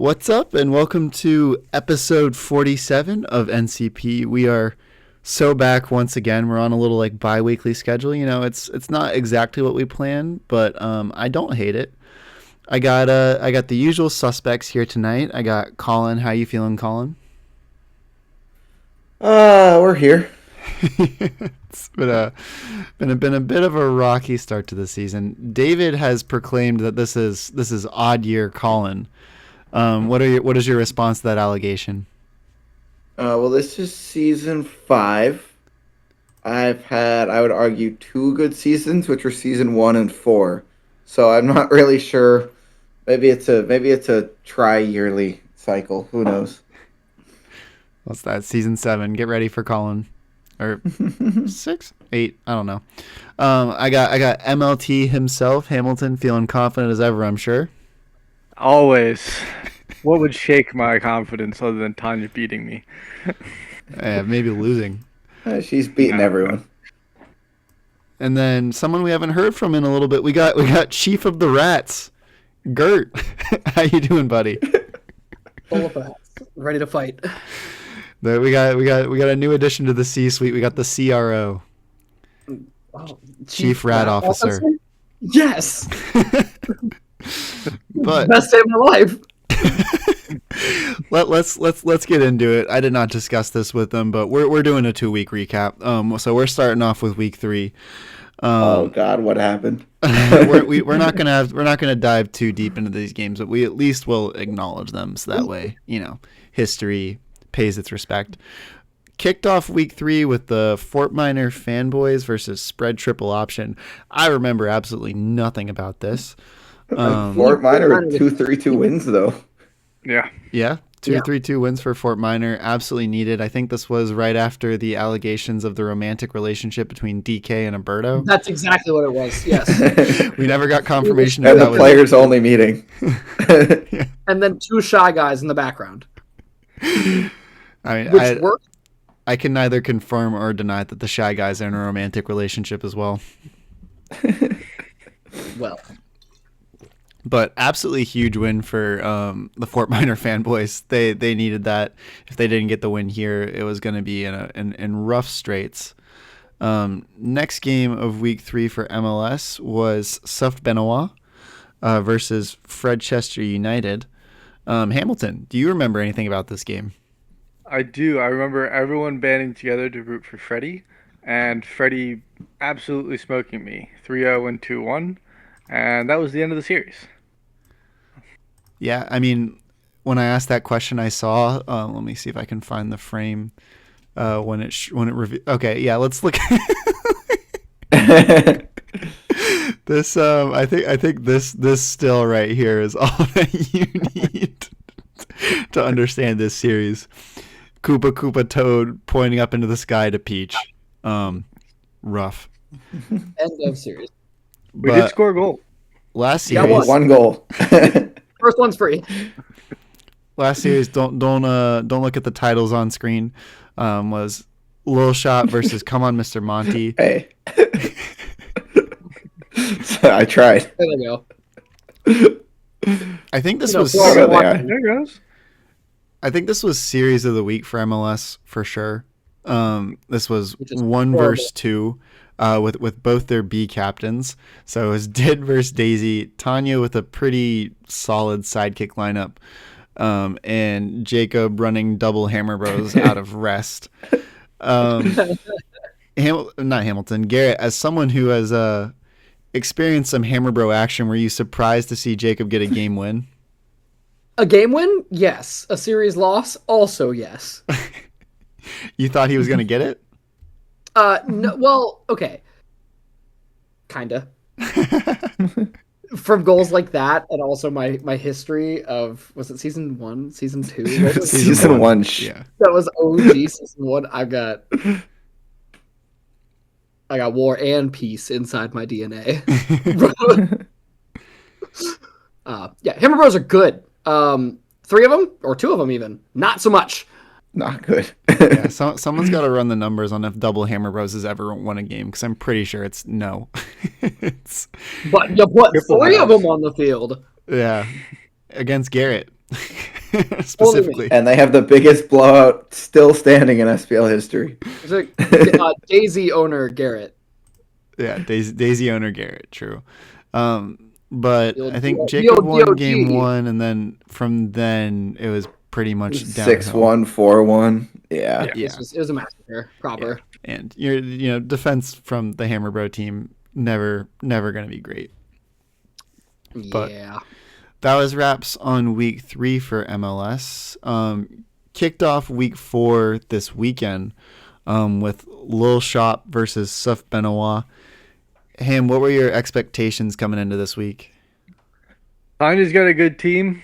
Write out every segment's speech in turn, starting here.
What's up, and welcome to episode 47 of NCP. We are so back once again. We're on a little bi-weekly schedule. You know, it's not exactly what we planned, but I don't hate it. I got the usual suspects here tonight. I got Colin. How you feeling, Colin? We're here. It's been a bit of a rocky start to the season. David has proclaimed that this is odd year Colin. What is your response to that allegation? Well, this is season 5. I've had, I would argue, 2 good seasons, which were season 1 and 4. So I'm not really sure. Maybe it's a tri-yearly cycle. Who knows? What's that? Season 7. Get ready for Colin. Or 6, 8. I don't know. I got MLT himself, Hamilton, feeling confident as ever. I'm sure. Always. What would shake my confidence other than Tanya beating me? Maybe losing. She's beating everyone. And then someone we haven't heard from in a little bit. We got Chief of the Rats, Gert. How you doing, buddy? Full of rats, ready to fight. We got a new addition to the C-suite. We got the CRO, Chief Rat Officer. Yes. But best day of my life. let's get into it. I did not discuss this with them, but we're doing a 2-week recap. So we're starting off with week 3. Oh God, what happened? we're not gonna dive too deep into these games, but we at least will acknowledge them, so that way history pays its respect. Kicked off week 3 with the Fort Minor Fanboys versus Spread Triple Option. I remember absolutely nothing about this. Fort Minor with 2-3-2 wins though. Yeah. 3-2 wins for Fort Minor. Absolutely needed. I think this was right after the allegations of the romantic relationship between DK and Alberto. That's exactly what it was. Yes. We never got confirmation. And the players only meeting. Yeah. And then 2 shy guys in the background. I mean, Which worked. I can neither confirm or deny that the Shy Guys are in a romantic relationship as well. Well. But absolutely huge win for the Fort Minor Fanboys. They needed that. If they didn't get the win here, it was going to be in rough straits. Next game of week 3 for MLS was Suft Benoit versus Fredchester United. Hamilton, do you remember anything about this game? I do. I remember everyone banding together to root for Freddie, and Freddie absolutely smoking me. 3-0 and 2-1, and that was the end of the series. Yeah, I mean, when I asked that question, I saw. Let me see if I can find the frame when it revealed. Okay, yeah, let's look. This I think this still right here is all that you need to understand this series. Koopa Toad pointing up into the sky to Peach. Rough. End of series. We did score a goal. Last Yeah, series, One goal. First one's free. last series, don't look at the titles on screen. Was Lil Shot versus Come On Mr. Monty. Hey. I tried. There we go. I think this You know, was. Florida There Rocket. There it goes. I think this was series of the week for MLS for sure. This was Which is 1 horrible. versus 2, with both their B captains. So it was Did versus Daisy, Tanya with a pretty solid sidekick lineup, and Jacob running double Hammer Bros out of rest. Not Hamilton, Garrett, as someone who has experienced some Hammer Bro action, were you surprised to see Jacob get a game win? A game win? Yes. A series loss? Also yes. You thought he was going to get it? No, well, okay. Kinda. From goals like that, and also my history of, was it season 1, season 2? What was it? Season 1. Yeah. That was OG season 1. I got war and peace inside my DNA. Yeah, Hammer Bros are good. 3 of them, or 2 of them even, not so much. Not good. Yeah, someone's got to run the numbers on if double Hammer Bros has ever won a game, because I'm pretty sure it's no. But you put Triple 3 of house. them on the field. Yeah, against Garrett. specifically. And they have the biggest blowout still standing in SPL history. It's like Daisy owner Garrett. Yeah, Daisy owner Garrett, true. But The old I think D- Jacob won DOG. game one, and then from then it was pretty much downhill. 6-1, 4-1. Yeah. Yeah. It was a massacre, proper. Yeah. And defense from the Hammer Bro team never going to be great. But Yeah. that was wraps on week 3 for MLS. Kicked off week 4 this weekend with Lil Shop versus Suf Benoit. Ham, what were your expectations coming into this week? Tanya's got a good team.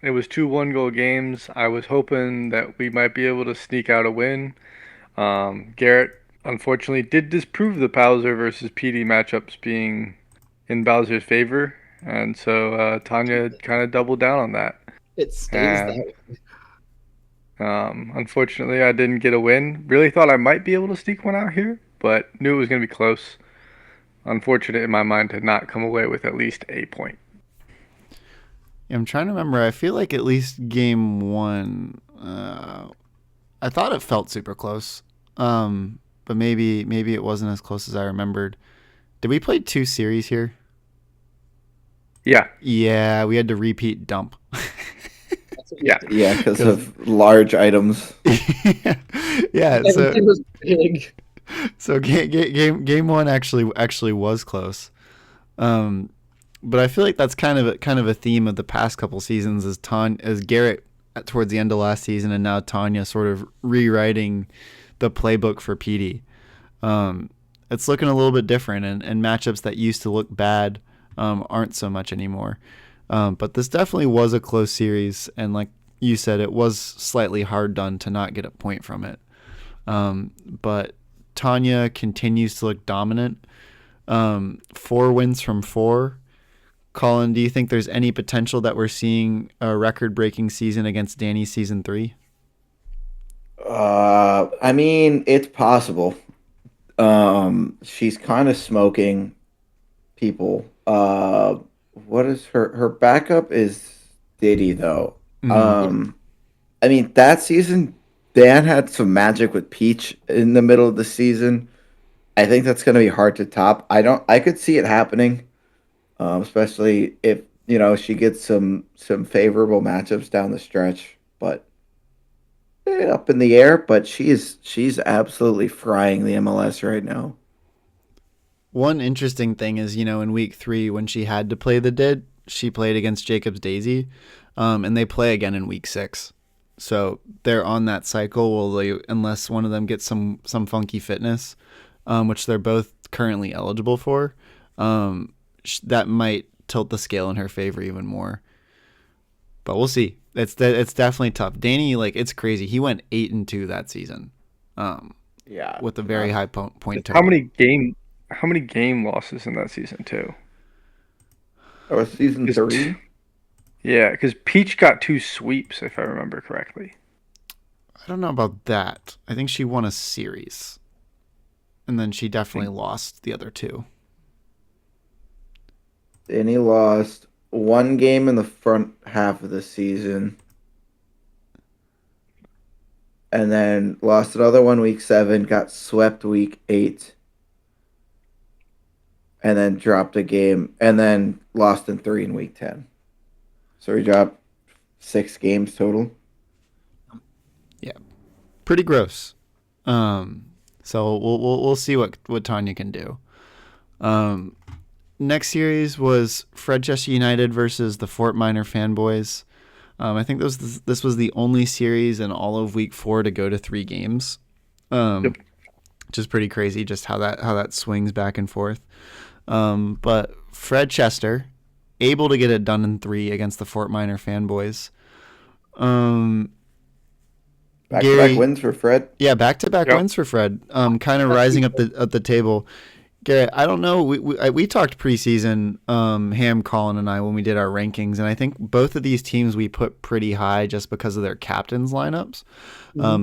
It was 2 1-goal games. I was hoping that we might be able to sneak out a win. Garrett, unfortunately, did disprove the Bowser versus PD matchups being in Bowser's favor. And so Tanya kind of doubled down on that. It stays And that way. unfortunately, I didn't get a win. Really thought I might be able to sneak one out here, but knew it was going to be close. Unfortunate in my mind to not come away with at least a point. I'm trying to remember. I feel like at least game 1, I thought it felt super close, but maybe it wasn't as close as I remembered. Did we play 2 series here? Yeah. Yeah, we had to repeat dump. Yeah. Yeah, because of large items. Yeah, so Everything was big. so game 1 actually was close. But I feel like that's kind of a theme of the past couple seasons as Garrett towards the end of last season, and now Tanya sort of rewriting the playbook for PD. It's looking a little bit different, and matchups that used to look bad aren't so much anymore. But this definitely was a close series, and like you said, it was slightly hard done to not get a point from it. But Tanya continues to look dominant. 4 wins from 4. Colin, do you think there's any potential that we're seeing a record-breaking season against Danny's season 3? I mean, it's possible. She's kind of smoking people. What is her backup is Diddy though. I mean, that season Dan had some magic with Peach in the middle of the season. I think that's going to be hard to top. I could see it happening. Especially if she gets some favorable matchups down the stretch, but up in the air. But she's absolutely frying the MLS right now. One interesting thing is, in week 3 when she had to play the Did, she played against Jacob's Daisy, and they play again in week 6. So they're on that cycle. Unless one of them gets some funky fitness, which they're both currently eligible for. That might tilt the scale in her favor even more, but we'll see. It's definitely tough. Danny, it's crazy. He went 8-2 that season, Yeah, with a very high point total. How many game losses in that season too? That was season 3. Yeah, because Peach got 2 sweeps if I remember correctly. I don't know about that. I think she won a series, and then she definitely lost the other 2. And he lost 1 game in the front half of the season. And then lost another one week 7, got swept week 8. And then dropped a game. And then lost in 3 in week 10. So he dropped 6 games total. Yeah. Pretty gross. So we'll see what Tanya can do. Next series was Fredchester United versus the Fort Minor Fanboys. I think this was the only series in all of week 4 to go to 3 games, Yep. which is pretty crazy. Just how that swings back and forth. But Fredchester able to get it done in 3 against the Fort Minor Fanboys. Back-to-back wins for Fred. Yeah, back-to-back Yep. wins for Fred. Kind of rising up the table. Garrett, I don't know. We talked preseason, Ham, Colin, and I when we did our rankings, and I think both of these teams we put pretty high just because of their captains lineups.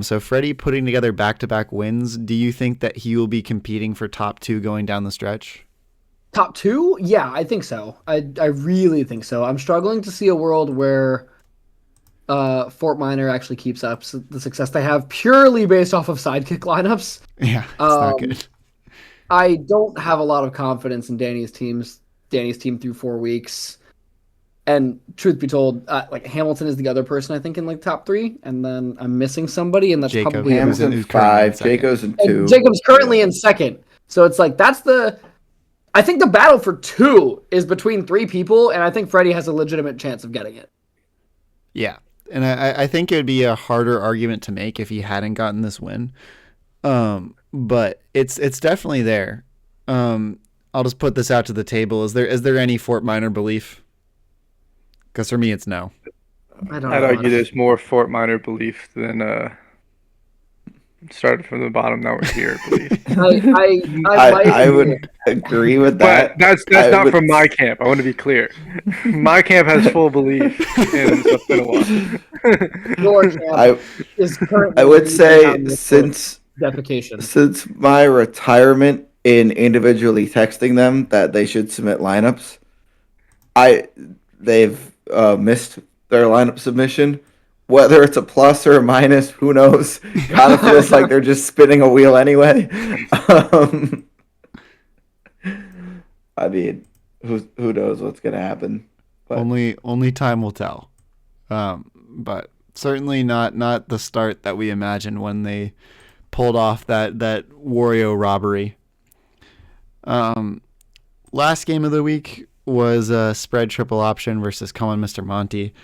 So Freddie putting together back-to-back wins. Do you think that he will be competing for top 2 going down the stretch? Top 2? Yeah, I think so. I really think so. I'm struggling to see a world where Fort Minor actually keeps up the success they have purely based off of sidekick lineups. Yeah, it's not good. I don't have a lot of confidence in Danny's team through 4 weeks. And truth be told, like Hamilton is the other person I think in like top 3, and then I'm missing somebody, and that's Jacob. probably Hamilton who's currently in 5, second. Jacob's in and 2. Jacob's currently in second. So it's like I think the battle for 2 is between 3 people, and I think Freddie has a legitimate chance of getting it. Yeah, and I think it would be a harder argument to make if he hadn't gotten this win. But it's definitely there. I'll just put this out to the table. Is there any Fort Minor belief? Because for me, it's no. I don't I'd know. argue there's more Fort Minor belief than started from the bottom, now we're here belief. I would agree with that. But that's not from my camp. I want to be clear. My camp has full belief in Ottawa. Your camp is currently I would say since defecation. Since my retirement in individually texting them that they should submit lineups, they've missed their lineup submission. Whether it's a plus or a minus, who knows? Kind of feels like they're just spinning a wheel anyway. I mean, who knows what's gonna happen? But Only time will tell. But certainly not the start that we imagined when they pulled off that Wario robbery. Last game of the week was a spread triple option versus Colin Mr. Monty.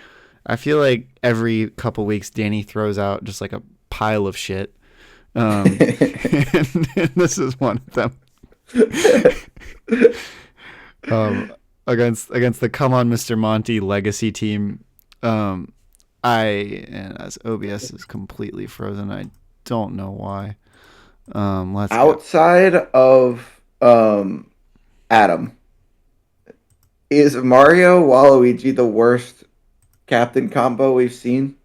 I feel like every couple weeks Danny throws out just like a pile of shit. And this is one of them. Against the Come On Mr. Monty legacy team. And as OBS is completely frozen, I don't know why. Let's outside of Adam, is Mario Waluigi the worst captain combo we've seen?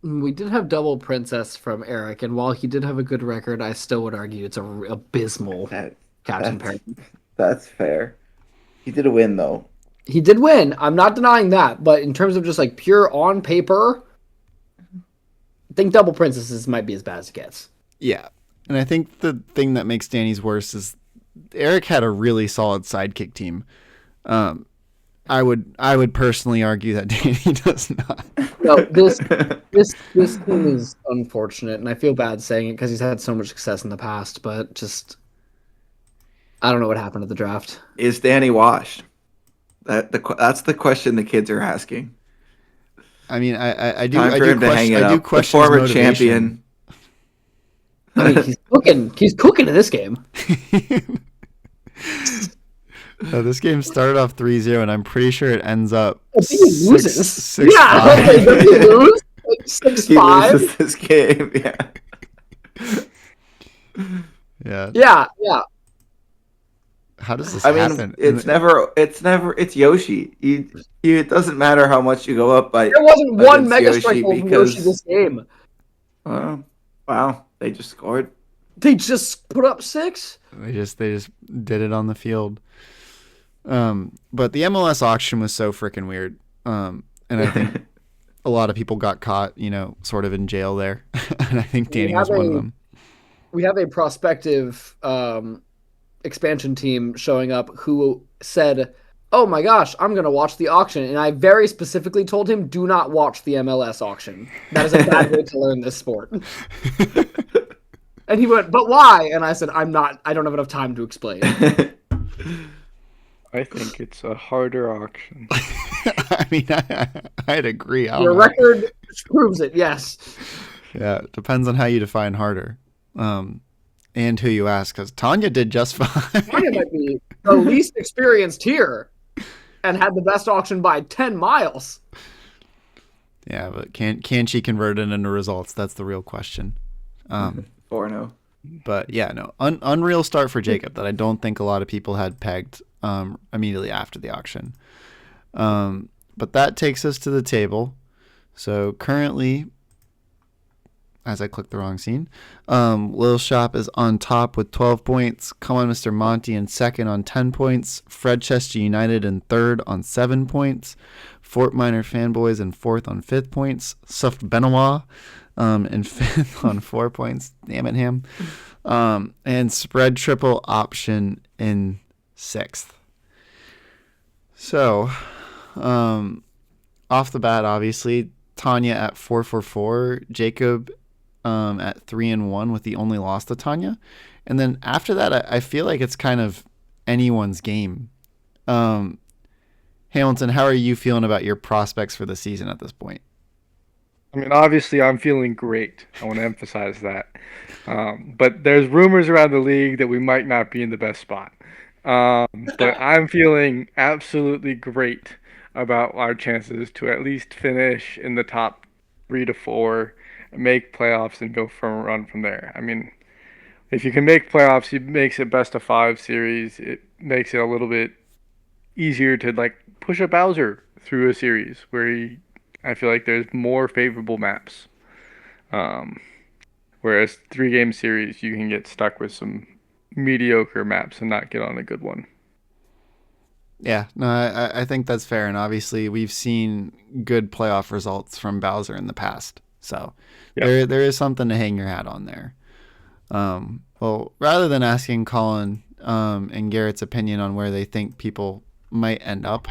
We did have double princess from Eric, and while he did have a good record, I still would argue it's a abysmal captain pairing. That's fair. He did win though. He did win. I'm not denying that, but in terms of just like pure on paper, I think double princesses might be as bad as it gets. Yeah, and I think the thing that makes Danny's worse is Eric had a really solid sidekick team. I would personally argue that Danny does not. No, this team is unfortunate, and I feel bad saying it because he's had so much success in the past, but just I don't know what happened at the draft. Is Danny washed? That's the question the kids are asking. I mean, I do. Time for him to hang it up. The former champion. I mean, he's cooking. He's cooking in this game. This game started off 3-0, and I'm pretty sure it ends up he loses. 6-5. Yeah, does he lose? Like 6-5? He loses this game. Yeah. Yeah. How does this happen? It's Yoshi. It doesn't matter how much you go up by. There wasn't one Mega Yoshi Strike from Yoshi this game. Wow, they just scored. They just put up 6. They just did it on the field. But the MLS auction was so freaking weird. And I think a lot of people got caught, sort of in jail there. And I think Danny was one of them. We have a prospective expansion team showing up who said, "Oh my gosh, I'm going to watch the auction." And I very specifically told him, "Do not watch the MLS auction. That is a bad way to learn this sport." And he went, "But why?" And I said, I don't have enough time to explain. I think it's a harder auction. I mean, I'd agree. Your record proves it, yes. Yeah, it depends on how you define harder. And who you ask, because Tanya did just fine. Tanya might be the least experienced here and had the best auction by 10 miles. Yeah, but can she convert it into results? That's the real question. 4-0. But yeah, no, unreal start for Jacob that I don't think a lot of people had pegged immediately after the auction. But that takes us to the table. So currently, as I clicked the wrong scene, Lil Shop is on top with 12 points. Come On Mr. Monty in second on 10 points. Fred Chester United in third on 7 points. Fort Minor Fanboys in 4th on 5th points. Suft Benoit in 5th on 4 points. Damn it, Ham. And Spread Triple Option in 6th. So, off the bat, obviously, Tanya at 444, Jacob at 3-1 with the only loss to Tanya. And then after that, I feel like it's kind of anyone's game. Hamilton, how are you feeling about your prospects for the season at this point? I mean, obviously, I'm feeling great. I want to emphasize that. But there's rumors around the league that we might not be in the best spot. But I'm feeling absolutely great about our chances to at least finish in the top 3 to 4, make playoffs, and go for a run from there. I mean, if you can make playoffs, it makes it best of 5 series. It makes it a little bit easier to like push a Bowser through a series where I feel like there's more favorable maps. Whereas 3-game series, you can get stuck with some mediocre maps and not get on a good one. Yeah, no, I think that's fair. And obviously, we've seen good playoff results from Bowser in the past. So there is something to hang your hat on there. Well, rather than asking Colin and Garrett's opinion on where they think people might end up,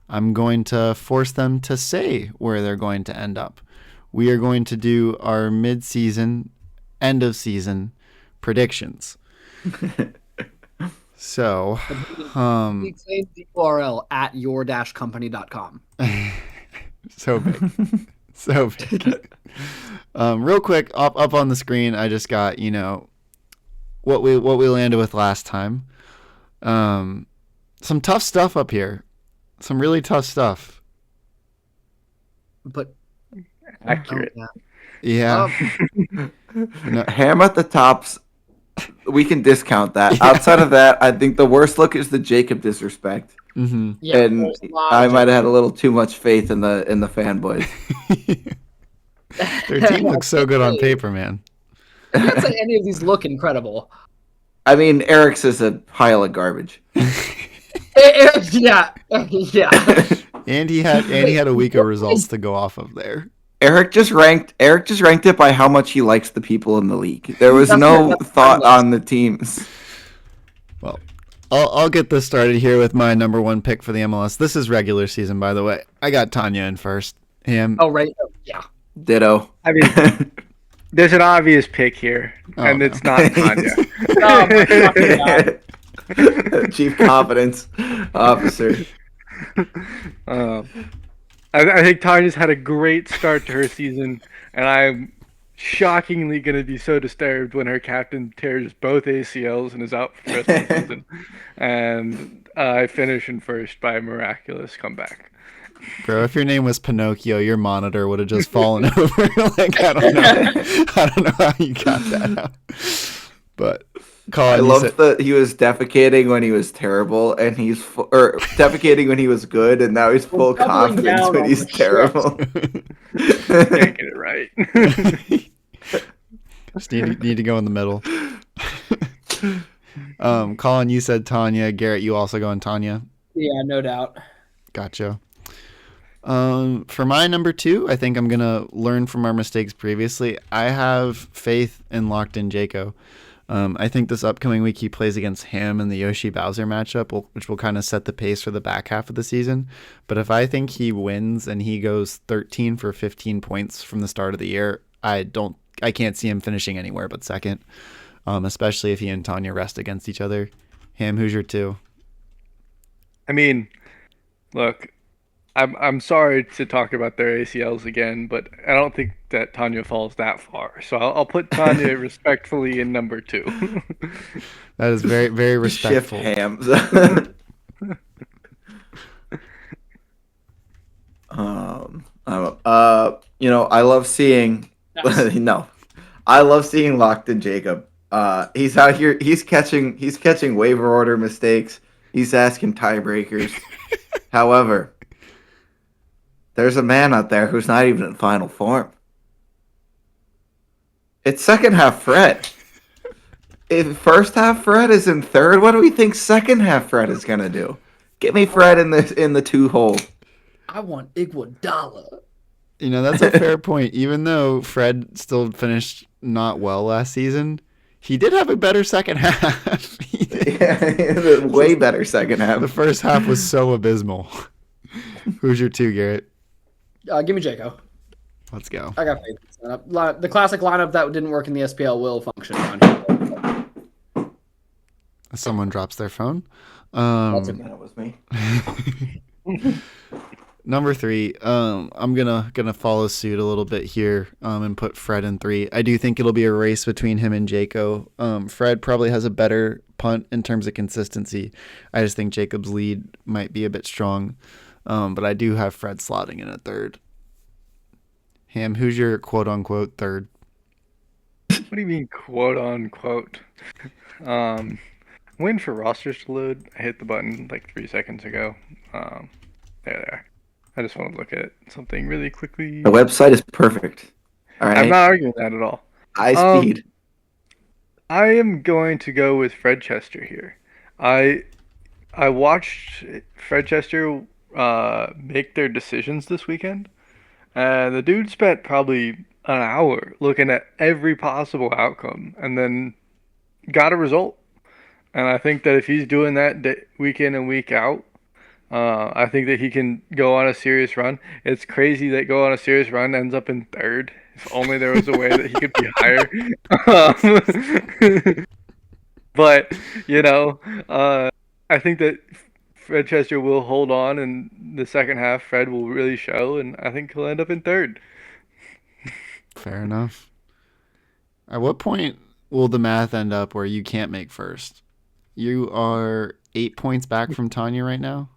I'm going to force them to say where they're going to end up. We are going to do our mid-season, end-of-season predictions. So, Claim the URL at your-company.com. So big. So big. Real quick, up on the screen, I just got, what we landed with last time. Some tough stuff up here. Some really tough stuff. But accurate. Yeah. No. Ham at the tops. We can discount that. Outside of that, I think the worst look is the Jacob disrespect. Mm-hmm. Yeah, and I might have had a little too much faith in the fanboys. Their team looks so good on paper, man. I can't say any of these look incredible. I mean, Eric's is a pile of garbage. Yeah. And he had a week of results to go off of there. Eric just ranked it by how much he likes the people in the league. There was no thought on the teams. Well, I'll get this started here with my number 1 pick for the MLS. This is regular season, by the way. I got Tanya in first. Him. Oh, right. Yeah. Ditto. I mean, there's an obvious pick here, and it's not Tanya. Oh, my God. Chief Confidence Officer. I think Tanya's had a great start to her season, and I'm shockingly going to be so disturbed when her captain tears both ACLs and is out for the rest of the season. And I finish in first by a miraculous comeback. Bro, if your name was Pinocchio, your monitor would have just fallen over. Like, I don't know how you got that out. But Colin, I love that he was defecating when he was terrible, and or defecating when he was good, and now he's full confidence when he's terrible. Can't get it right. Just need to go in the middle. Colin, you said Tanya. Garrett, you also go in Tanya. Yeah, no doubt. Gotcha. For my number 2, I think I'm gonna learn from our mistakes previously. I have faith in Locked In Jaco. I think this upcoming week he plays against Ham in the Yoshi Bowser matchup, which will kind of set the pace for the back half of the season. But if I think he wins and he goes 13 for 15 points from the start of the year, I can't see him finishing anywhere but second, especially if he and Tanya rest against each other. Ham, who's your 2? I mean, look, I'm sorry to talk about their ACLs again, but I don't think that Tanya falls that far. So I'll put Tanya respectfully in number 2. That is very, very respectful. Shift Hams. I love seeing. No, I love seeing Locked In Jacob. He's out here. He's catching waiver order mistakes. He's asking tiebreakers. However, there's a man out there who's not even in final form. It's second half Fred. If first half Fred is in third, what do we think second half Fred is gonna do? Get me Fred in the 2 hole. I want Iguodala. That's a fair point. Even though Fred still finished not well last season, he did have a better second half. He did. Yeah, way better second The half. first half was so abysmal. Who's your two, Garrett? Give me Jaco. Let's go. I got faith in this lineup. The classic lineup that didn't work in the SPL will function on here. Someone drops their phone. That was me. Number 3, I'm gonna follow suit a little bit here, and put Fred in 3. I do think it'll be a race between him and Jaco. Fred probably has a better punt in terms of consistency. I just think Jacob's lead might be a bit strong, but I do have Fred slotting in at 3rd. Ham, who's your quote unquote 3rd? What do you mean, quote unquote? Waiting for rosters to load. I hit the button like 3 seconds ago. There they are. I just want to look at something really quickly. The website is perfect. All right. I'm not arguing that at all. High speed. I am going to go with Fred Chester here. I watched Fred Chester make their decisions this weekend. The dude spent probably an hour looking at every possible outcome and then got a result. And I think that if he's doing that week in and week out, I think that he can go on a serious run. It's crazy that go on a serious run ends up in 3rd. If only there was a way that he could be higher. But, I think that Fred Chester will hold on, and the second half, Fred will really show, and I think he'll end up in 3rd. Fair enough. At what point will the math end up where you can't make 1st? You are 8 points back from Tanya right now?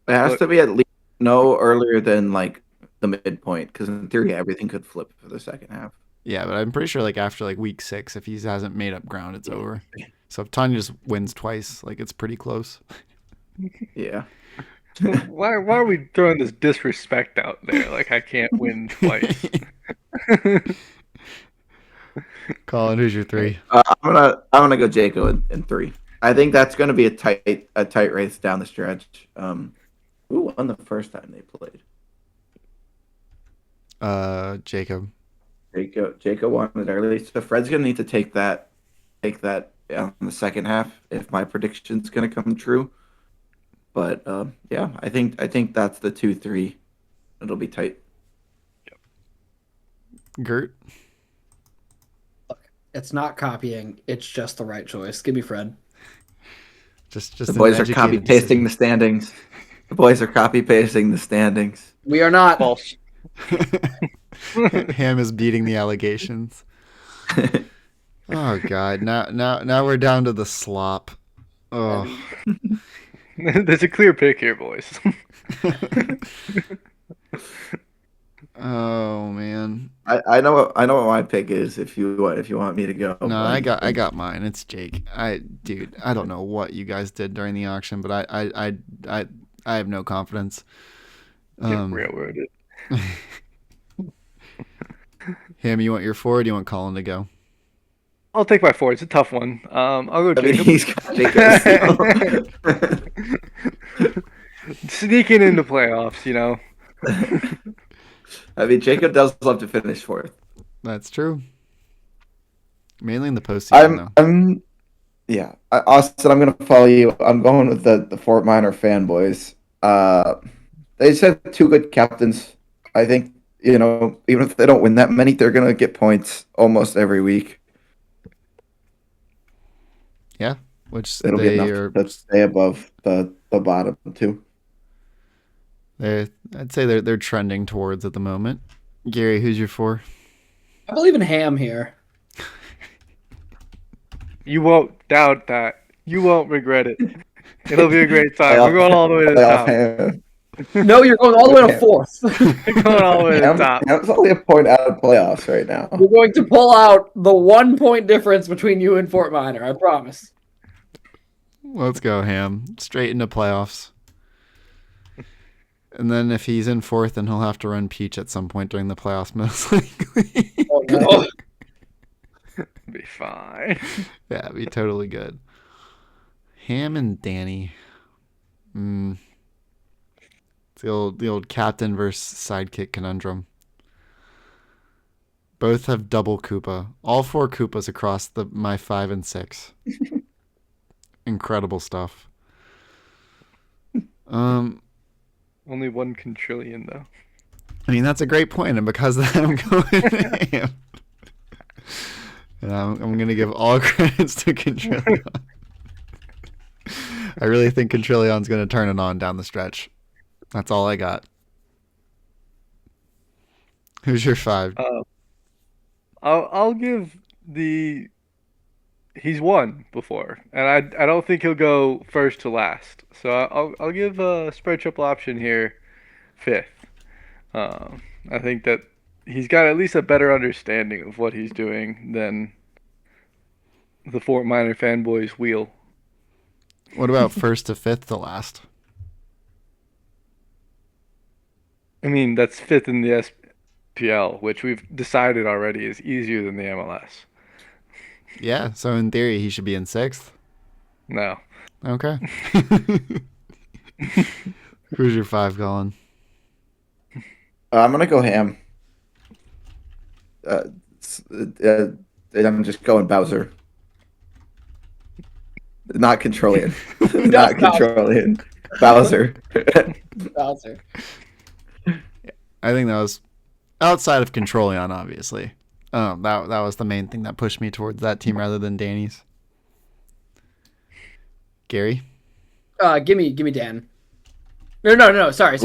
It has to be at least no earlier than like the midpoint, because in theory everything could flip for the second half. Yeah, but I'm pretty sure like after like week 6, if he hasn't made up ground, it's over. So if Tanya just wins twice, like it's pretty close. Yeah. Why are we throwing this disrespect out there? Like I can't win twice. Colin, who's your 3? I'm gonna go Jaco in 3. I think that's gonna be a tight race down the stretch. Who won the first time they played? Jacob. Jaco won it early. So Fred's gonna need to take that in the second half if my prediction's gonna come true. But yeah, I think that's the 2-3. It'll be tight. Gert? It's not copying. It's just the right choice. Give me Fred. Just The boys are copy pasting the standings. The boys are copy pasting the standings. We are not. False. Ham is beating the allegations. Oh God! Now we're down to the slop. Oh. There's a clear pick here, boys. Oh man. I know what my pick is if you want me to go. No, I got mine. It's Jake. I don't know what you guys did during the auction, but I have no confidence. Get railroaded. Ham, you want your 4 or do you want Colin to go? I'll take my 4. It's a tough one. I'll go Jacob. He's got Jacob. Sneaking into playoffs, I mean, Jacob does love to finish 4th. That's true. Mainly in the postseason, though. Austin, I'm going to follow you. I'm going with the Fort Minor fanboys. They just have 2 good captains. I think, even if they don't win that many, they're going to get points almost every week. Yeah, which it'll be enough to stay above the bottom 2. I'd say they're trending towards at the moment. Gary, who's your 4? I believe in Ham here. You won't doubt that. You won't regret it. It'll be a great time. We're going all the way to the top. No, you're going all the way to 4th. You're going all the way to the top. It's only a point out of playoffs right now. We're going to pull out the 1 point difference between you and Fort Minor. I promise. Let's go, Ham. Straight into playoffs. And then if he's in 4th, then he'll have to run Peach at some point during the playoffs, most likely. Oh, no. Be fine. Yeah, it'd be totally good. Ham and Danny. It's the old captain versus sidekick conundrum. Both have double Koopa. All 4 Koopas across my 5 and 6. Incredible stuff. Only 1 quintillion though. I mean, that's a great point, and because of that, I'm going ham. And I'm going to give all credits to Contrillion. I really think Contrillion's going to turn it on down the stretch. That's all I got. Who's your 5? I'll give the. He's won before, and I don't think he'll go first to last. So I'll give a spread triple option here, 5th. I think that he's got at least a better understanding of what he's doing than the Fort Minor fanboys wheel. What about 1st to 5th to last? I mean, that's 5th in the SPL, which we've decided already is easier than the MLS. Yeah, so in theory, he should be in 6th. No. Okay. Who's your 5, Colin? I'm gonna go ham. I'm just going Bowser. Not Controllion. Not Controllion. Bowser. Bowser. I think that was outside of Controllion, obviously. That was the main thing that pushed me towards that team rather than Danny's. Gary? Give me Dan. No. Sorry.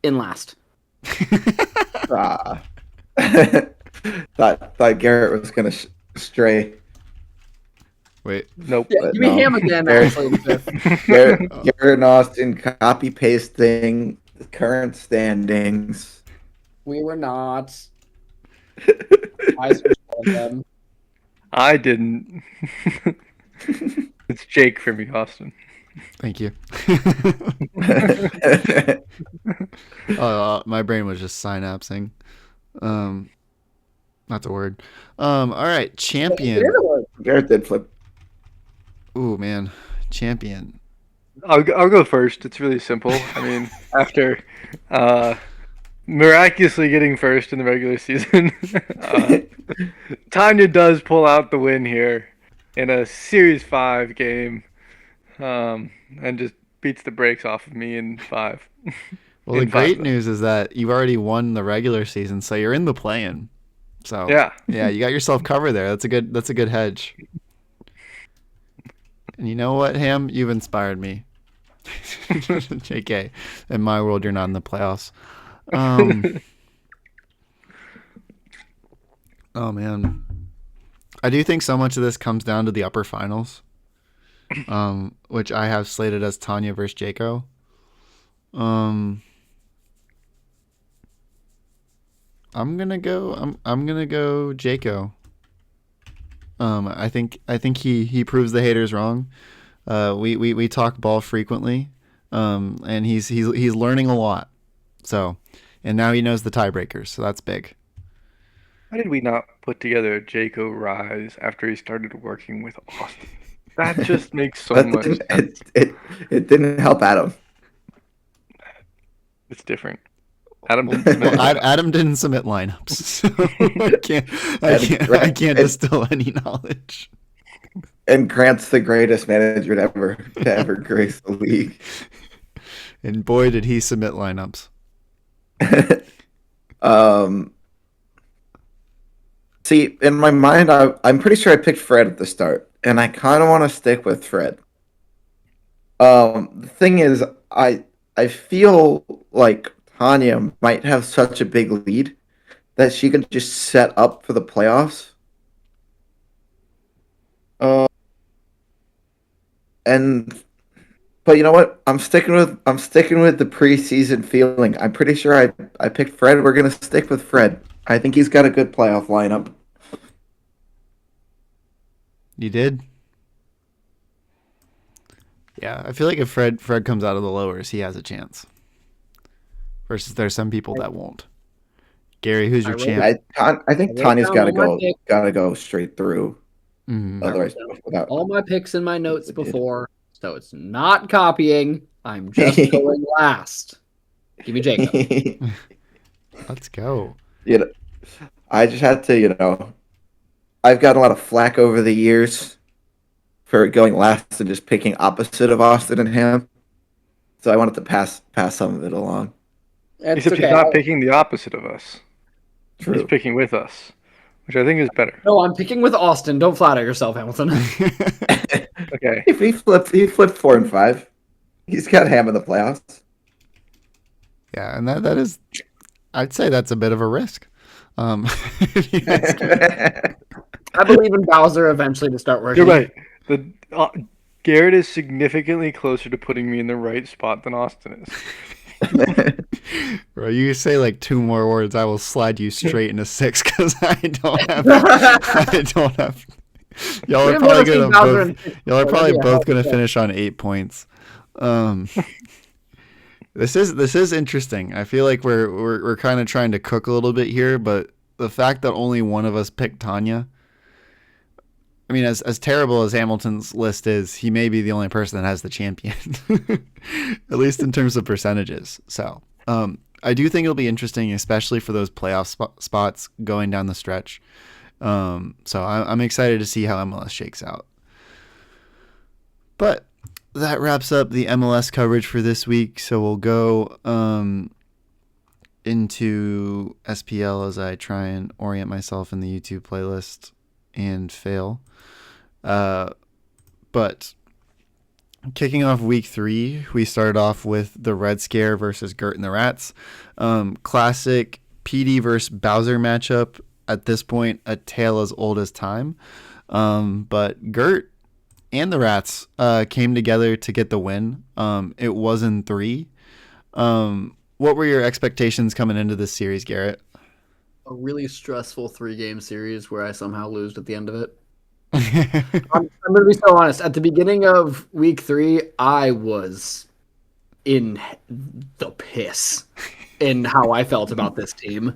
In last. thought Garrett was gonna stray. Wait. Nope. Yeah, give me ham again. Garrett, Actually, in 5th. Garrett and Austin copy pasting the current standings. We were not. I switched all of them. I didn't. It's Jake for me, Austin. Thank you. My brain was just synapsing. Not the word. All right, champion. Garrett did flip. Ooh, man, champion. I'll go first. It's really simple. I mean, after miraculously getting first in the regular season, Tanya does pull out the win here in a Series 5 game, and just beats the brakes off of me in 5. Well, the great news is that you've already won the regular season, so you're in the play-in. So yeah, you got yourself covered there. That's a good hedge. And you know what, Ham? You've inspired me. JK. In my world, you're not in the playoffs. Oh, man. I do think so much of this comes down to the upper finals, which I have slated as Tanya versus Jaco. I'm gonna go Jaco. I think he proves the haters wrong. We talk ball frequently, and he's learning a lot. So, and now he knows the tiebreakers, so that's big. Why did we not put together a Jaco Rise after he started working with Austin? That just makes so much sense. It didn't help Adam. It's different. Adam didn't submit lineups, so I can't distill any knowledge. And Grant's the greatest manager to ever grace the league. And boy, did he submit lineups. See, in my mind, I'm pretty sure I picked Fred at the start, and I kind of want to stick with Fred. The thing is, I feel like Tanya might have such a big lead that she can just set up for the playoffs. But you know what? I'm sticking with the preseason feeling. I'm pretty sure I picked Fred. We're gonna stick with Fred. I think he's got a good playoff lineup. You did? Yeah, I feel like if Fred comes out of the lowers, he has a chance. Versus there's some people that won't. Gary, who's your champ? I think Tanya's got to go straight through. Mm-hmm. Otherwise, all my picks in my notes before, so it's not copying. I'm just going last. Give me Jacob. Let's go. You know, I just had to, I've gotten a lot of flack over the years for going last and just picking opposite of Austin and Ham. So I wanted to pass some of it along. It's Except he's okay. not picking the opposite of us. He's True. picking with us, which I think is better. No, I'm picking with Austin. Don't flatter yourself, Hamilton. Okay. If he flipped 4 and 5. He's got Ham in the playoffs. Yeah, and that is, I'd say that's a bit of a risk. If you ask me. I believe in Bowser eventually to start working. You're right. Garrett is significantly closer to putting me in the right spot than Austin is. Bro, you say like 2 more words, I will slide you straight into 6 because I don't have. I don't have. Y'all are probably gonna both. Y'all are probably both gonna finish on 8 points. This is interesting. I feel like we're kind of trying to cook a little bit here, but the fact that only one of us picked Tanya. I mean, as terrible as Hamilton's list is, he may be the only person that has the champion, at least in terms of percentages. So, I do think it'll be interesting, especially for those playoff spots going down the stretch. So I'm excited to see how MLS shakes out. But that wraps up the MLS coverage for this week. So we'll go into SPL as I try and orient myself in the YouTube playlist and fail. But kicking off week 3, we started off with the Red Scare versus Gert and the Rats. Classic PD versus Bowser matchup. At this point, a tale as old as time. But Gert and the Rats came together to get the win. It was in 3. What were your expectations coming into this series, Garrett? A really stressful 3-game series where I somehow lose at the end of it. I'm going to be so honest. At the beginning of week 3, I was in the piss in how I felt about this team.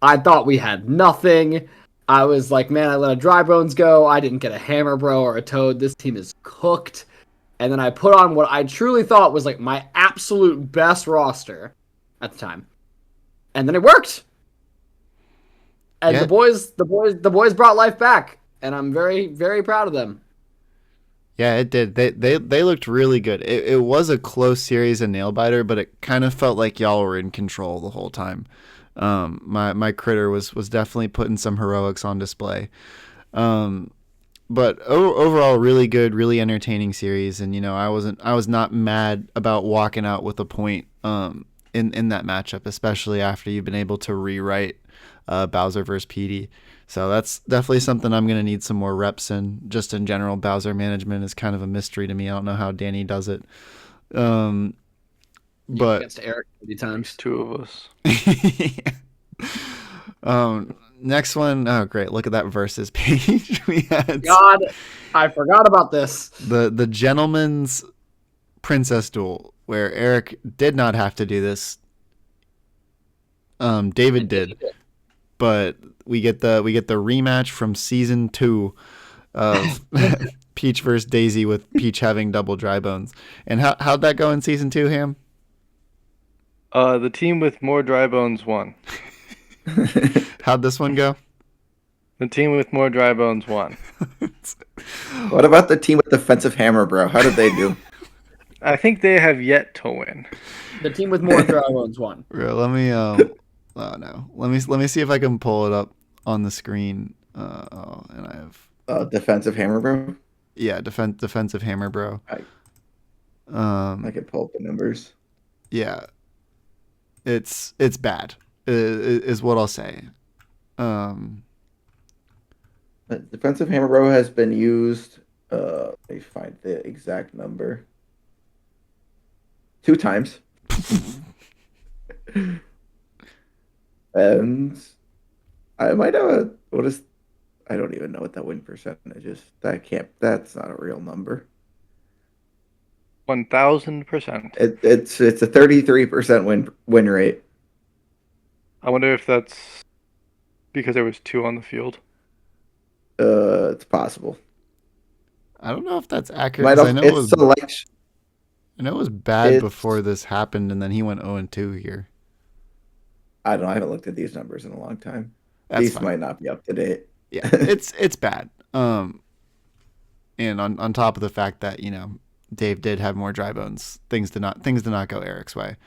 I thought we had nothing. I was like, man, I let a Dry Bones go. I didn't get a Hammer Bro or a Toad. This team is cooked. And then I put on what I truly thought was like my absolute best roster at the time. And then it worked. And Yeah. the boys brought life back, and I'm very, very proud of them. Yeah, it did. They looked really good. It was a close series, a nail biter, but it kind of felt like y'all were in control the whole time. My critter was definitely putting some heroics on display. But overall, really good, really entertaining series. And I was not mad about walking out with a point in that matchup, especially after you've been able to rewrite Bowser versus PD. So that's definitely something I'm going to need some more reps in. Just in general, Bowser management is kind of a mystery to me. I don't know how Danny does it. But Against Eric 30 times. 2 of us. Next one, oh great! Look at that versus page. We had God, I forgot about this. the gentleman's princess duel, where Eric did not have to do this. David did. But we get the rematch from season 2 of Peach versus Daisy, with Peach having double Dry Bones. And how'd that go in season 2, Ham? The team with more Dry Bones won. How'd this one go? The team with more Dry Bones won. What about the team with defensive hammer, bro? How did they do? I think they have yet to win. The team with more Dry Bones won. Let me oh no. Let me see if I can pull it up on the screen. And I have Defensive hammer, bro. yeah, defensive hammer, bro. I could pull up the numbers. Yeah. It's bad. Is what I'll say. Defensive hammer, bro, has been used. Let me find the exact number. 2 times. And I might have I don't even know what that win percentage is. That's not a real number. 1,000%. It's a 33% win rate. I wonder if that's because there was 2 on the field. It's possible. I don't know if that's accurate. Might 'Cause I have, know it's selection. I know it was bad before It's this happened, and then he went 0-2 here. I don't know. I haven't looked at these numbers in a long time. That's These fine. might not be up to date. Yeah, it's bad. And on top of the fact that Dave did have more dry bones, things did not go Eric's way.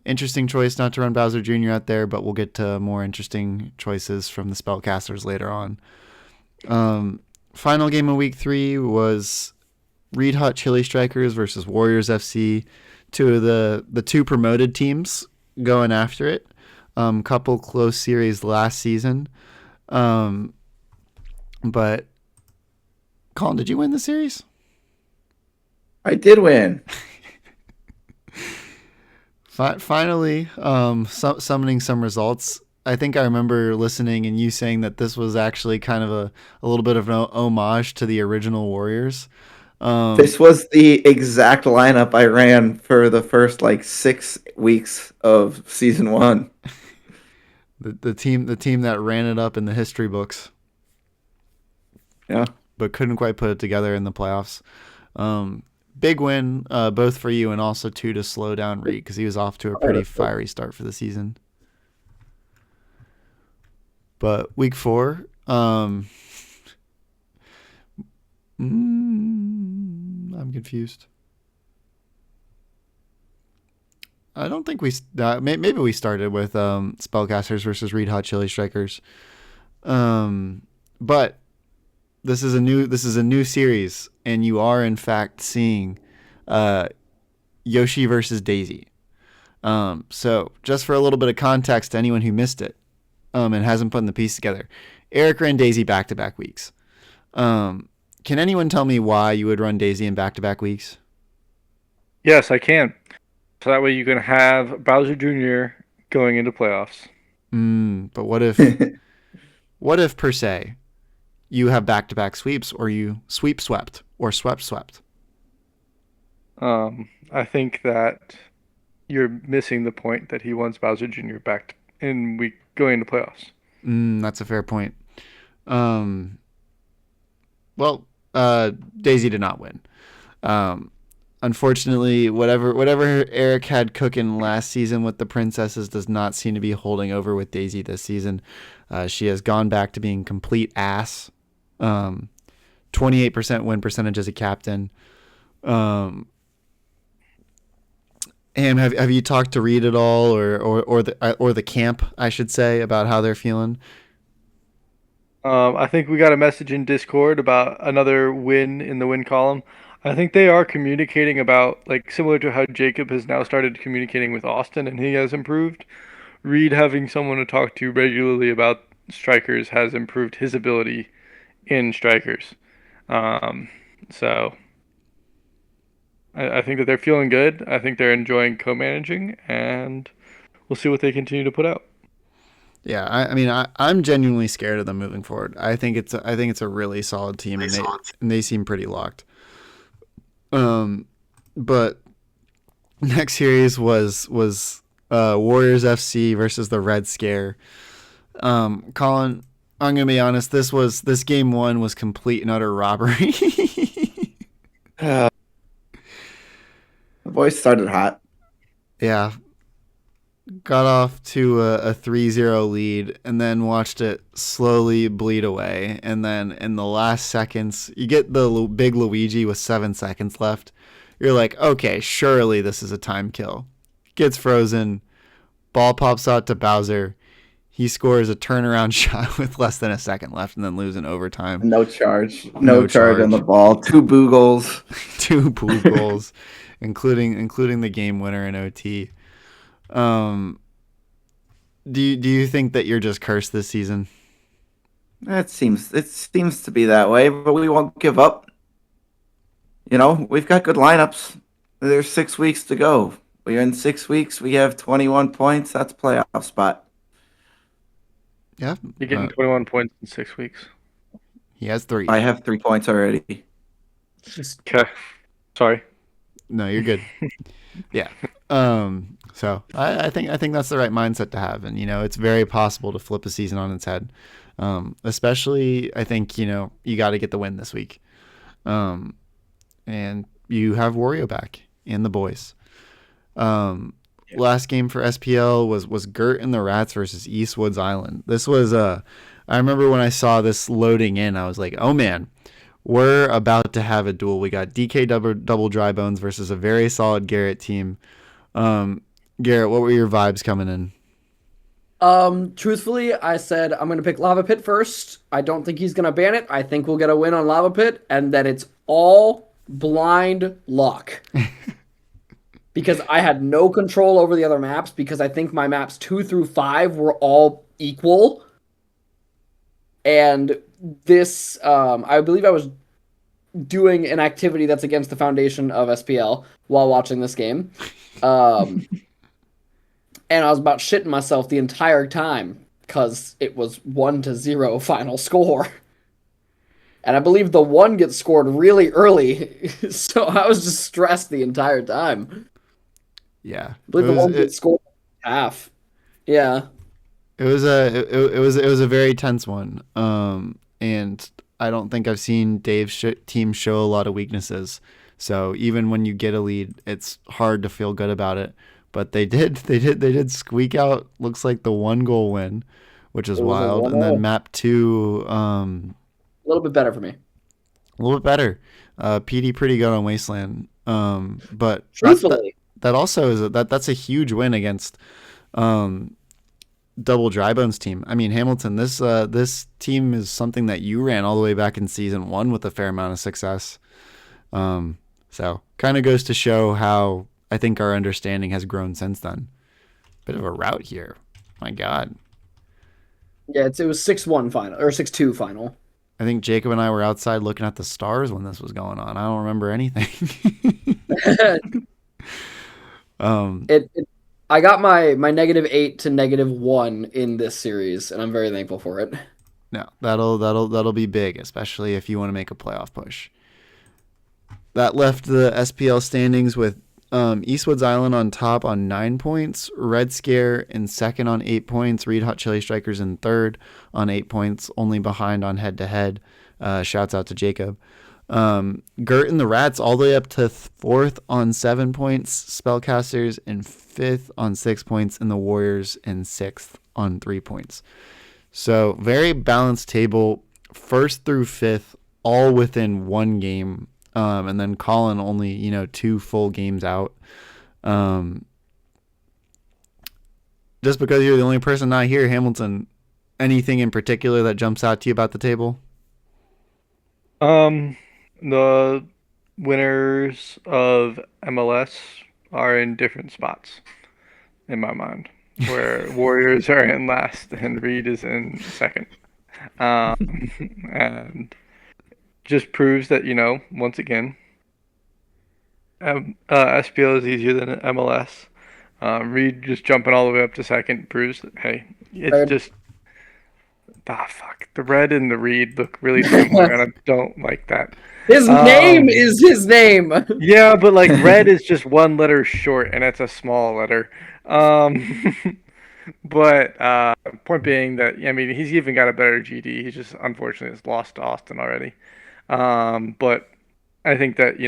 Interesting choice not to run Bowser Jr. out there, but we'll get to more interesting choices from the spellcasters later on. Final game of week 3 was Reed Hot Chili Strikers versus Warriors FC. Two of the two promoted teams going after it. Couple close series last season. But Colin, did you win the series? I did win. Finally, summoning some results. I think I remember listening and you saying that this was actually kind of a little bit of an homage to the original Warriors. This was the exact lineup I ran for the first 6 weeks of season 1. The team that ran it up in the history books. Yeah. But couldn't quite put it together in the playoffs. Big win, both for you and also to slow down Reed because he was off to a pretty fiery start for the season. But week 4, I'm confused. I don't think maybe we started with Spellcasters versus Reed Hot Chili Strikers. But this is a new series, and you are in fact seeing Yoshi versus Daisy. So just for a little bit of context to anyone who missed it and hasn't put the piece together, Eric ran Daisy back-to-back weeks. Can anyone tell me why you would run Daisy in back-to-back weeks? Yes, I can. So that way you can have Bowser Jr. going into playoffs. But what if per se you have back-to-back sweeps, or you swept or swept? I think that you're missing the point that he wants Bowser Jr. back in week going into playoffs. That's a fair point. Well, Daisy did not win. Unfortunately, whatever Eric had cooking last season with the princesses does not seem to be holding over with Daisy this season. She has gone back to being complete ass. 28% win percentage as a captain. And have you talked to Reed at all, or the camp, I should say, about how they're feeling? I think we got a message in Discord about another win in the win column. I think they are communicating about, similar to how Jacob has now started communicating with Austin and he has improved. Reed having someone to talk to regularly about strikers has improved his ability in strikers. So I think that they're feeling good. I think they're enjoying co-managing, and we'll see what they continue to put out. Yeah, I mean, I'm genuinely scared of them moving forward. I think it's a really solid team, and they seem pretty locked. But next series was Warriors FC versus the Red Scare. Colin, I'm gonna be honest. This game 1 was complete and utter robbery. The boys started hot. Yeah. Got off to a 3-0 lead and then watched it slowly bleed away. And then in the last seconds, you get the big Luigi with 7 seconds left. You're like, okay, surely this is a time kill. Gets frozen. Ball pops out to Bowser. He scores a turnaround shot with less than a second left and then lose in overtime. No charge. No charge on the ball. 2 boo goals. 2 boo goals, including the game winner in OT. Do you think that you're just cursed this season? It seems to be that way, but we won't give up. We've got good lineups. There's 6 weeks to go. We're in 6 weeks. We have 21 points. That's a playoff spot. Yeah. You're getting 21 points in 6 weeks. He has 3. I have 3 points already. Okay. Sorry. No, you're good. Yeah. So I think that's the right mindset to have, and it's very possible to flip a season on its head. Especially, I think you got to get the win this week, and you have Wario back and the boys. Last game for SPL was Gert and the Rats versus Eastwoods Island. This was I remember when I saw this loading in, I was like, oh man, we're about to have a duel. We got DK double dry bones versus a very solid Garrett team. Garrett, what were your vibes coming in? Truthfully, I said I'm gonna pick Lava Pit first. I don't think he's gonna ban it. I think we'll get a win on Lava Pit, and that it's all blind luck. Because I had no control over the other maps, because I think my maps 2 through 5 were all equal. And this, I believe I was doing an activity that's against the foundation of SPL while watching this game. And I was about shitting myself the entire time because it was 1-0 final score. And I believe the 1 gets scored really early, so I was just stressed the entire time. Yeah, I believe the 1 gets scored half. Yeah. It was a very tense one. And I don't think I've seen Dave's team show a lot of weaknesses. So even when you get a lead, it's hard to feel good about it. But they did squeak out. Looks like the 1-goal win, which is wild. And then map 2, a little bit better for me. A little bit better. PD pretty good on Wasteland. But truthfully, that also is that's a huge win against Double Drybones team. I mean, Hamilton, this team is something that you ran all the way back in season 1 with a fair amount of success. So kind of goes to show how I think our understanding has grown since then. Bit of a rout here. My God. Yeah, it was 6-1 final or 6-2 final. I think Jacob and I were outside looking at the stars when this was going on. I don't remember anything. I got my -8 to -1 in this series, and I'm very thankful for it. No, that'll be big, especially if you want to make a playoff push. That left the SPL standings with Eastwoods Island on top on 9 points, Red Scare in second on 8 points, Reed Hot Chili Strikers in third on 8 points, only behind on head-to-head. Shouts out to Jacob. Gert and the Rats all the way up to fourth on 7 points, Spellcasters in fifth on 6 points, and the Warriors in sixth on 3 points. So very balanced table, first through fifth, all within 1 game. And then Colin only, 2 full games out. Just because you're the only person not here, Hamilton, anything in particular that jumps out to you about the table? The winners of MLS are in different spots in my mind, where Warriors are in last and Reed is in second. And just proves that, once again, SPL is easier than MLS. Reed just jumping all the way up to second proves that, hey, it's just... fuck. The red and the Reed look really similar, and I don't like that. His name is his name! Yeah, but, red is just 1 letter short, and it's a small letter. But point being that, he's even got a better GD. He just, unfortunately, has lost to Austin already. But I think that,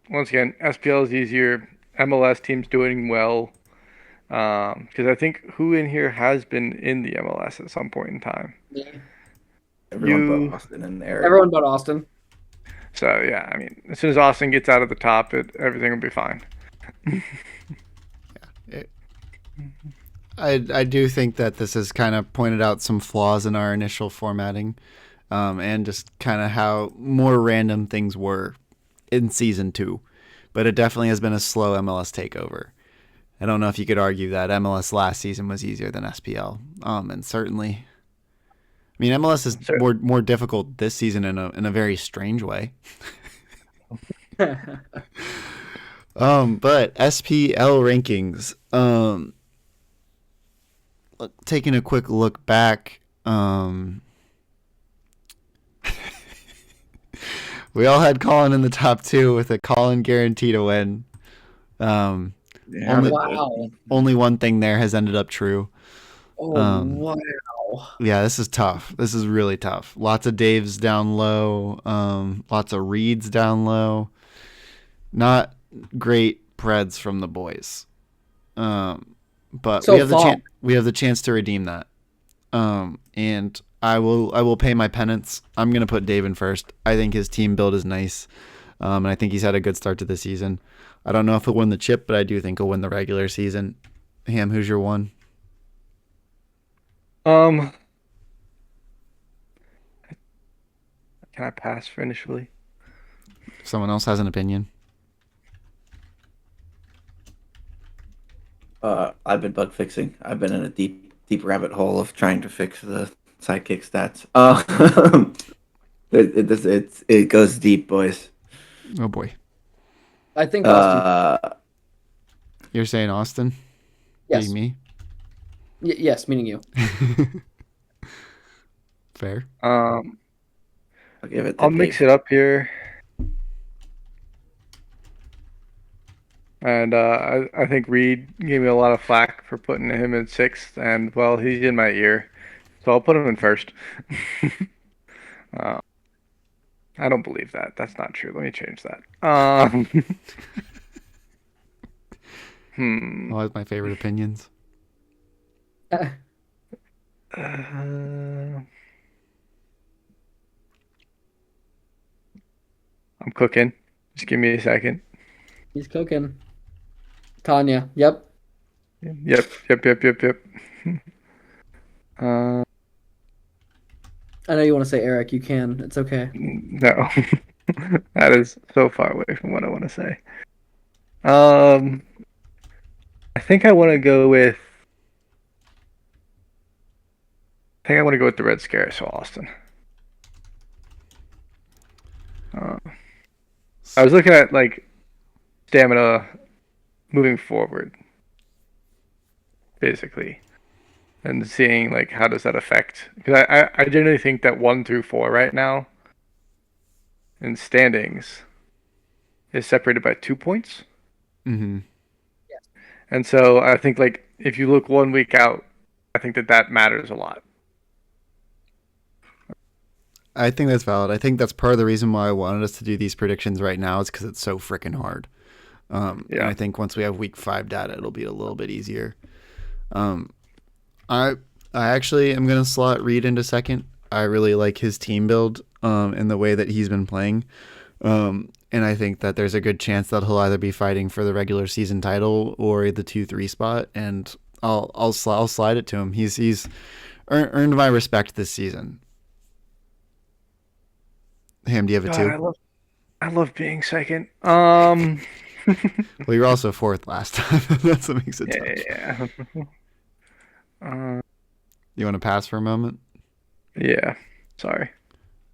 once again, SPL is easier. MLS team's doing well. Because I think who in here has been in the MLS at some point in time? Yeah. Everyone but Austin in there. Everyone but Austin. So, yeah, as soon as Austin gets out of the top, everything will be fine. I do think that this has kind of pointed out some flaws in our initial formatting. And just kind of how more random things were in season 2. But it definitely has been a slow MLS takeover. I don't know if you could argue that MLS last season was easier than SPL. And certainly, MLS is more difficult this season in a very strange way. But SPL rankings. Taking a quick look back. We all had Colin in the top 2 with a Colin guarantee to win. Only one thing there has ended up true. Wow. Yeah, this is tough. This is really tough. Lots of Daves down low. Lots of Reeds down low. Not great Preds from the boys. But we So have the far. chance. We have the chance to redeem that. And I will pay my penance. I'm gonna put Dave in first. I think his team build is nice. And I think he's had a good start to the season. I don't know if he'll win the chip, but I do think he'll win the regular season. Ham, who's your one? Um, can I pass for initially? If someone else has an opinion. I've been bug fixing. I've been in a deep rabbit hole of trying to fix the sidekick stats. It goes deep, boys. Oh boy, I think Austin. Uh, you're saying Austin? Yes. Being me? Yes, meaning you. Fair. Um, I'll give it to I'll mix Dave. it up here. And I think Reed gave me a lot of flack for putting him in sixth, and well, he's in my ear, so I'll put him in first. uh, I don't believe that. That's not true. Let me change that. Hmm. Always my favorite opinions. I'm cooking. Just give me a second. He's cooking. Tanya. Yep. Yep. Uh, I know you want to say Eric. You can. It's okay. no, that is so far away from what I want to say. Um, I think I want to go with. I think I want to go with the Red Scare, so Austin. Uh, I was looking at like stamina moving forward, basically, and seeing like how does that affect? Because I generally think that 1 through 4 right now in standings is separated by 2 points, Mm-hmm. and so I think like if you look 1 week out, I think that matters a lot. I think that's valid. I think that's part of the reason why I wanted us to do these predictions right now is because it's so freaking hard. And Yeah. I think once we have week 5 data, it'll be a little bit easier. Um, I I actually am gonna slot Reed into second. I really like his team build and the way that he's been playing. And I think that there's a good chance that he'll either be fighting for the regular season title or the 2-3 spot. And I'll slide it to him. He's earned my respect this season. Ham, do you have a God, two? I love being second. Well, you're also fourth last time. That's what makes it tough. Yeah. You want to pass for a moment? Yeah. Sorry.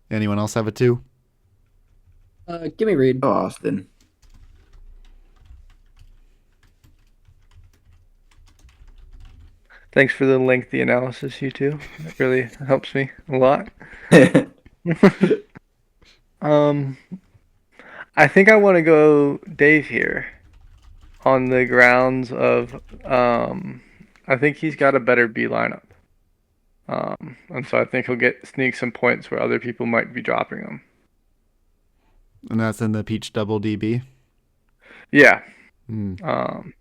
Anyone else have a two? Give me Reed. Oh, Austin. Thanks for the lengthy analysis, you two. It really helps me a lot. Um, I think I want to go Dave here on the grounds of I think he's got a better B lineup. And so I think he'll sneak some points where other people might be dropping them. And that's in the Peach Double DB. Yeah. Mm.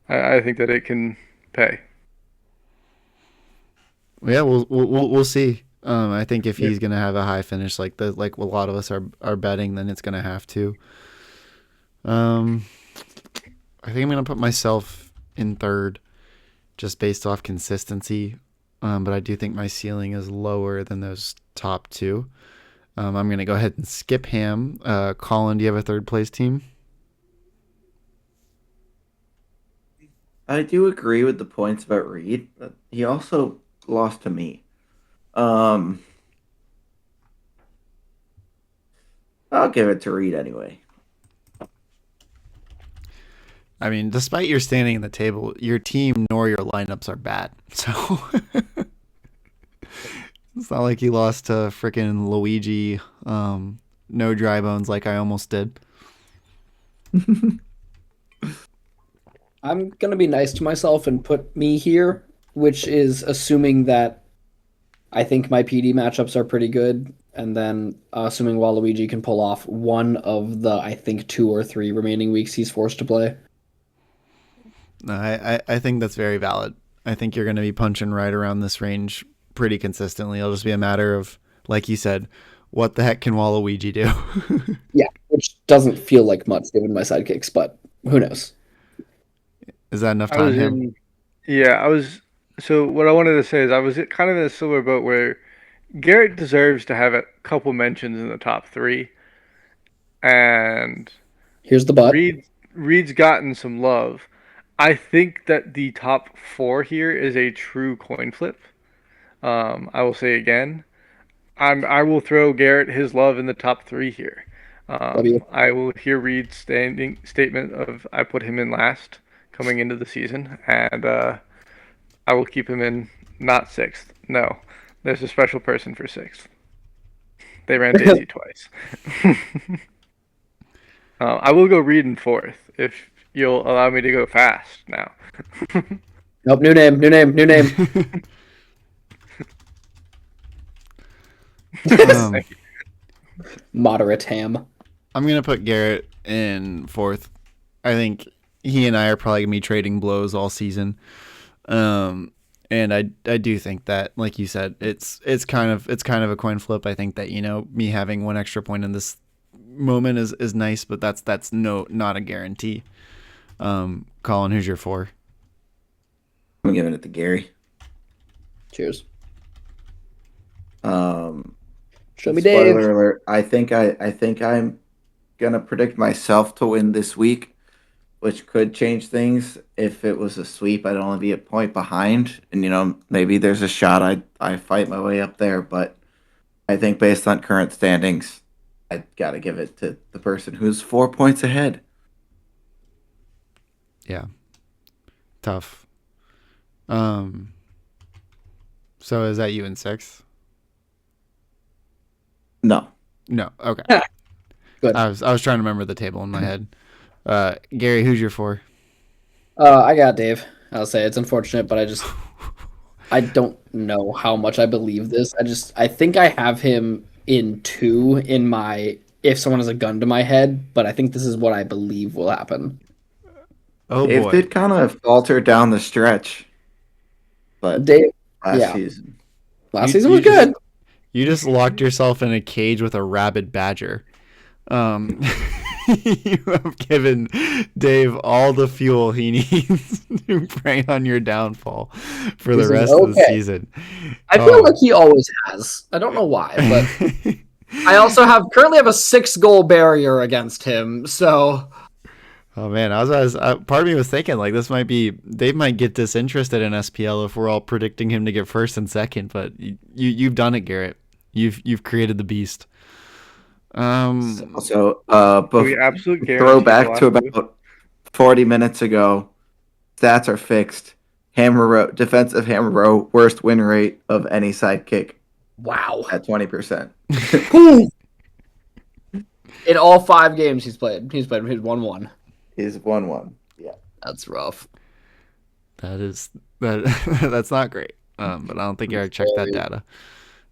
I think that it can pay. Yeah, we'll see. I think if Yeah. he's gonna have a high finish like a lot of us are betting, then it's gonna have to. I think I'm gonna put myself in third, just based off consistency. But I do think my ceiling is lower than those top two. I'm gonna go ahead and skip Ham. Colin, do you have a third place team? I do agree with the points about Reed, but he also lost to me. Um, I'll give it to Reed anyway. I mean, despite your standing in the table, your team nor your lineups are bad. So it's not like you lost to freaking Luigi, no dry bones like I almost did. I'm gonna be nice to myself and put me here, which is assuming that I think my PD matchups are pretty good. and then assuming Waluigi can pull off one of the, I think, 2 or 3 remaining weeks he's forced to play. No, I think that's very valid. I think you're going to be punching right around this range pretty consistently. It'll just be a matter of, like you said, what the heck can Waluigi do? Yeah, which doesn't feel like much given my sidekicks, but who knows? Is that enough I time, was Ham? in, yeah, I was. So what I wanted to say is I was kind of in a similar boat where Garrett deserves to have a couple mentions in the top three, and Here's the but. Reed's gotten some love. I think that the top four here is a true coin flip. I will say again, I will throw Garrett his love in the top three here. W. I will hear Reed's standing statement of I put him in last coming into the season, and I will keep him in not sixth. No, there's a special person for sixth. They ran Daisy twice. I will go Reed in fourth if you'll allow me to go fast now. Nope, new name, new name, new name. Um, Moderate ham. I'm gonna put Garrett in fourth. I think he and I are probably gonna be trading blows all season. And I do think that, like you said, it's kind of a coin flip. I think that me having one extra point in this moment is nice, but that's not a guarantee. Colin, who's your four? I'm giving it to Gary. Cheers. Show me Dave. Spoiler alert. I think I'm gonna predict myself to win this week, which could change things. If it was a sweep, I'd only be a point behind, and maybe there's a shot I fight my way up there. But I think based on current standings, I gotta give it to the person who's 4 points ahead. Yeah, tough. So is that you in sixth? No, No. Okay. Good. I was trying to remember the table in my head. Gary, who's your four? I got Dave. I'll say it's unfortunate, but I don't know how much I believe this. I think I have him in 2 in my if someone has a gun to my head, but I think this is what I believe will happen. Oh Dave boy. did kind of falter down the stretch, but Dave, last yeah. season. Last You- season you was just- good. You just locked yourself in a cage with a rabid badger. You have given Dave all the fuel he needs to prey on your downfall for the This is rest of the okay. season. I feel like he always has. I don't know why, but I also currently have a 6-goal barrier against him. So Oh man, part of me was thinking like Dave might get disinterested in SPL if we're all predicting him to get first and second, but you've done it, Garrett. You've created the beast. So, We absolute throw guarantee back the to last two. about 40 minutes ago. Stats are fixed. Hammer row, defensive hammer row, worst win rate of any sidekick wow. at 20%. In all 5 games he's won 1-1. Is 1-1. Yeah. That's rough. That that's not great. But I don't think Eric checked that data.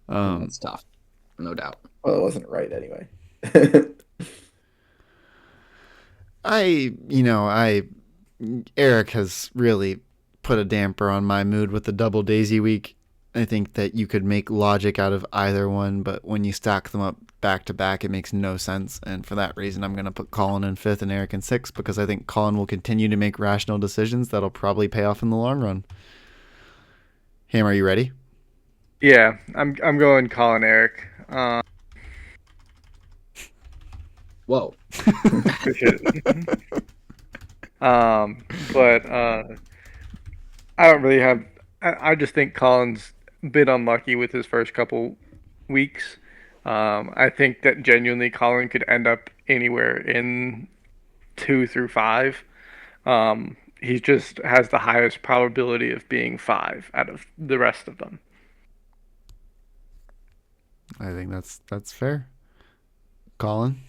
That's tough, no doubt. Well, it wasn't right anyway. Eric has really put a damper on my mood with the double Daisy week. I think that you could make logic out of either one, but when you stack them up back to back, it makes no sense. And for that reason, I'm going to put Colin in fifth and Eric in sixth because I think Colin will continue to make rational decisions that'll probably pay off in the long run. Ham, are you ready? Yeah, I'm going Colin Eric. Whoa. But I don't really have. I just think Colin's been unlucky with his first couple weeks. I think that genuinely Colin could end up anywhere in 2 through 5. He just has the highest probability of being 5 out of the rest of them. I think that's fair. Colin?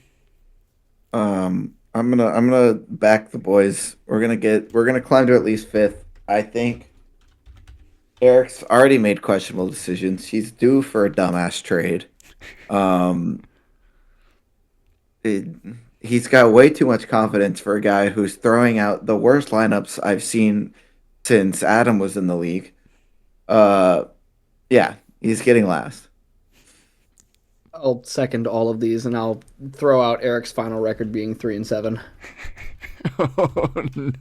I'm gonna back the boys. We're gonna climb to at least fifth. I think Eric's already made questionable decisions. He's due for a dumbass trade. Um, it, he's got way too much confidence for a guy who's throwing out the worst lineups I've seen since Adam was in the league. Uh, yeah, he's getting last. I'll second all of these, and I'll throw out Eric's final record being 3-7. Oh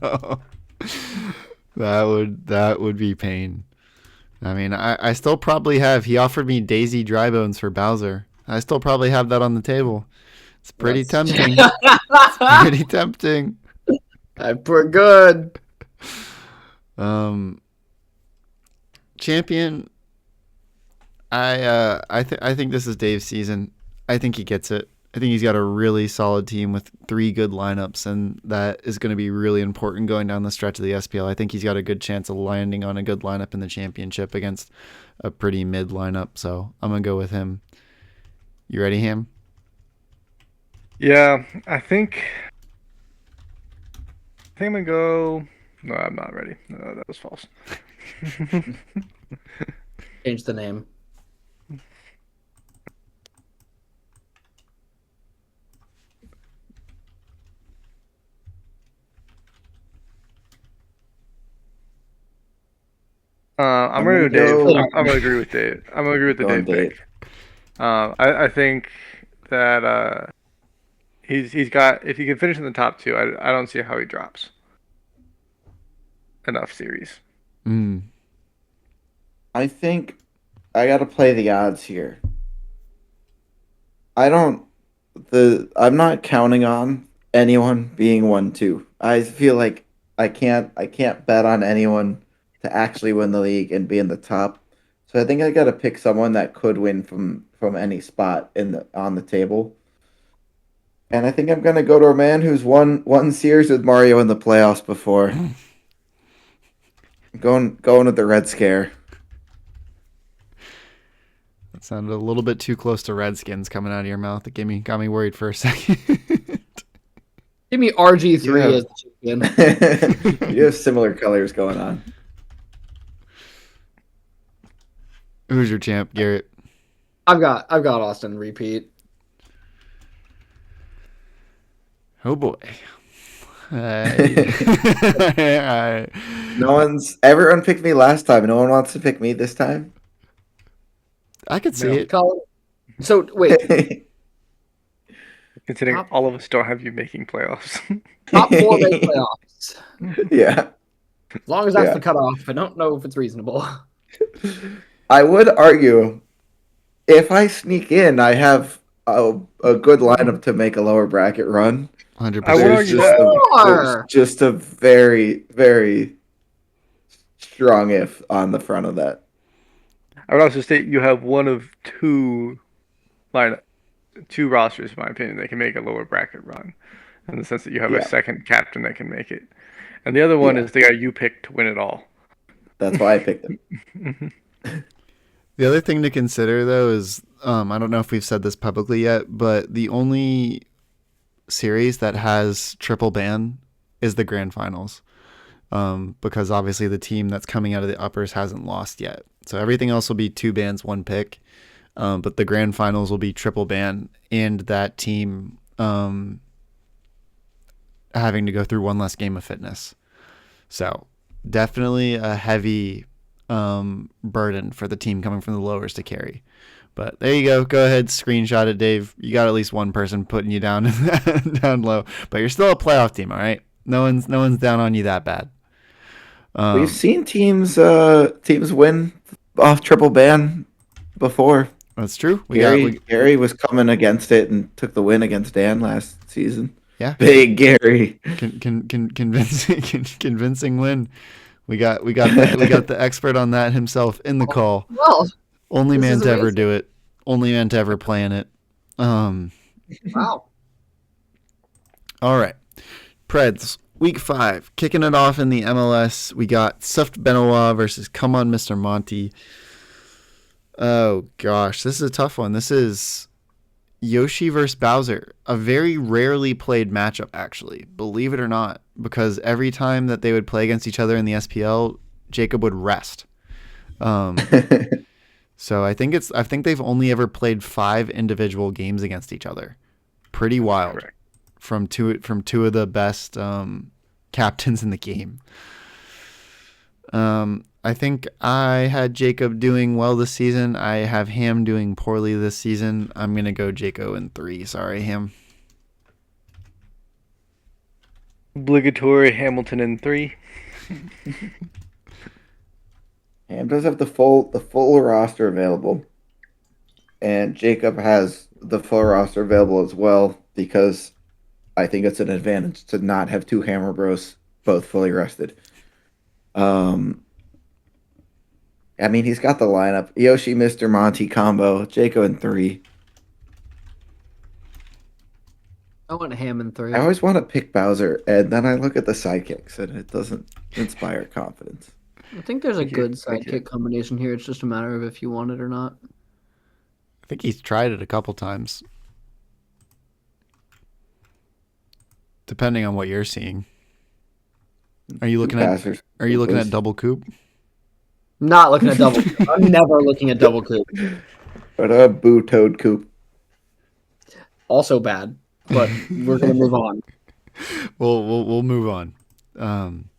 no. That would be pain. I mean, I still probably have. He offered me Daisy Dry Bones for Bowser. I still probably have that on the table. It's pretty tempting. It's pretty tempting. I put good. Champion. I think this is Dave's season. I think he gets it. I think he's got a really solid team with 3 good lineups, and that is going to be really important going down the stretch of the SPL. I think he's got a good chance of landing on a good lineup in the championship against a pretty mid lineup. So I'm gonna go with him. You ready, Ham? Yeah, I think I'm gonna go. No, I'm not ready. No, that was false. Change the name. I'm I'm gonna gonna go Dave. go. I'm gonna agree with Dave. I'm gonna agree with the Going Dave Dave. pick. I think that he's got, if he can finish in the top 2, I don't see how he drops enough series. I think I got to play the odds here. I don't. I'm not counting on anyone being 1-2. I feel like I can't bet on anyone to actually win the league and be in the top. So I think I got to pick someone that could win from any spot in the on the table. And I think I'm gonna go to a man who's won series with Mario in the playoffs before. Going with the Red Scare. That sounded a little bit too close to Redskins coming out of your mouth. It got me worried for a second. Give me RG3 Yeah. as the champion. You have similar colors going on. Who's your champ, Garrett? I've got Austin repeat. Oh boy. Everyone picked me last time. No one wants to pick me this time. I could see No. it. Colin. So wait, Considering Top- all of us don't have you making playoffs. top 4 make playoffs. Yeah. As long as that's Yeah. the cutoff, I don't know if it's reasonable. I would argue if I sneak in, I have a good lineup to make a lower bracket run. 100%. I would There's argue just that. there's just a very, very strong if on the front of that. I would also state you have one of 2 rosters, in my opinion, that can make a lower bracket run, in the sense that you have Yeah. a second captain that can make it, and the other one Yeah. is the guy you picked to win it all. That's why I picked him. The other thing to consider, though, is I don't know if we've said this publicly yet, but the only series that has triple ban is the grand finals, because obviously the team that's coming out of the uppers hasn't lost yet. So everything else will be 2 bans, 1 pick, but the grand finals will be triple ban, and that team having to go through 1 less game of fitness. So definitely a heavy burden for the team coming from the lowers to carry. But there you go. Go ahead, screenshot it, Dave. You got at least one person putting you down down low, but you're still a playoff team, all right? No one's down on you that bad. We've seen teams win off triple ban before. That's true. Gary was coming against it and took the win against Dan last season. Yeah. Big Gary. Convincing win. We got the expert on that himself in the call. Well, Only this man is to ever amazing. do it. Only man to ever play in it. wow. All right. Preds, week 5. Kicking it off in the MLS. We got Suft Benoit versus Come On Mr. Monty. Oh, gosh. This is a tough one. This is Yoshi versus Bowser. A very rarely played matchup, actually. Believe it or not. Because every time that they would play against each other in the SPL, Jacob would rest. So I think they've only ever played 5 individual games against each other. Pretty wild. Correct. From two of the best captains in the game. I think I had Jacob doing well this season. I have Ham doing poorly this season. I'm gonna go Jacob in 3. Sorry, Ham. Obligatory Hamilton in 3. Ham does have the full roster available, and Jacob has the full roster available as well because I think it's an advantage to not have 2 Hammer Bros both fully rested. I mean, he's got the lineup: Yoshi, Mr. Monty combo, Jacob in 3. I went Ham in 3. I always want to pick Bowser, and then I look at the sidekicks, and it doesn't inspire confidence. I think there's a Thank you. good Thank you. sidekick combination here. It's just a matter of if you want it or not. I think he's tried it a couple times. Depending on what you're seeing. Are you looking at double coop? Not looking at double coop. I'm never looking at double coop. But a Boo Toad Coop. Also bad, but we're gonna move on. We'll move on.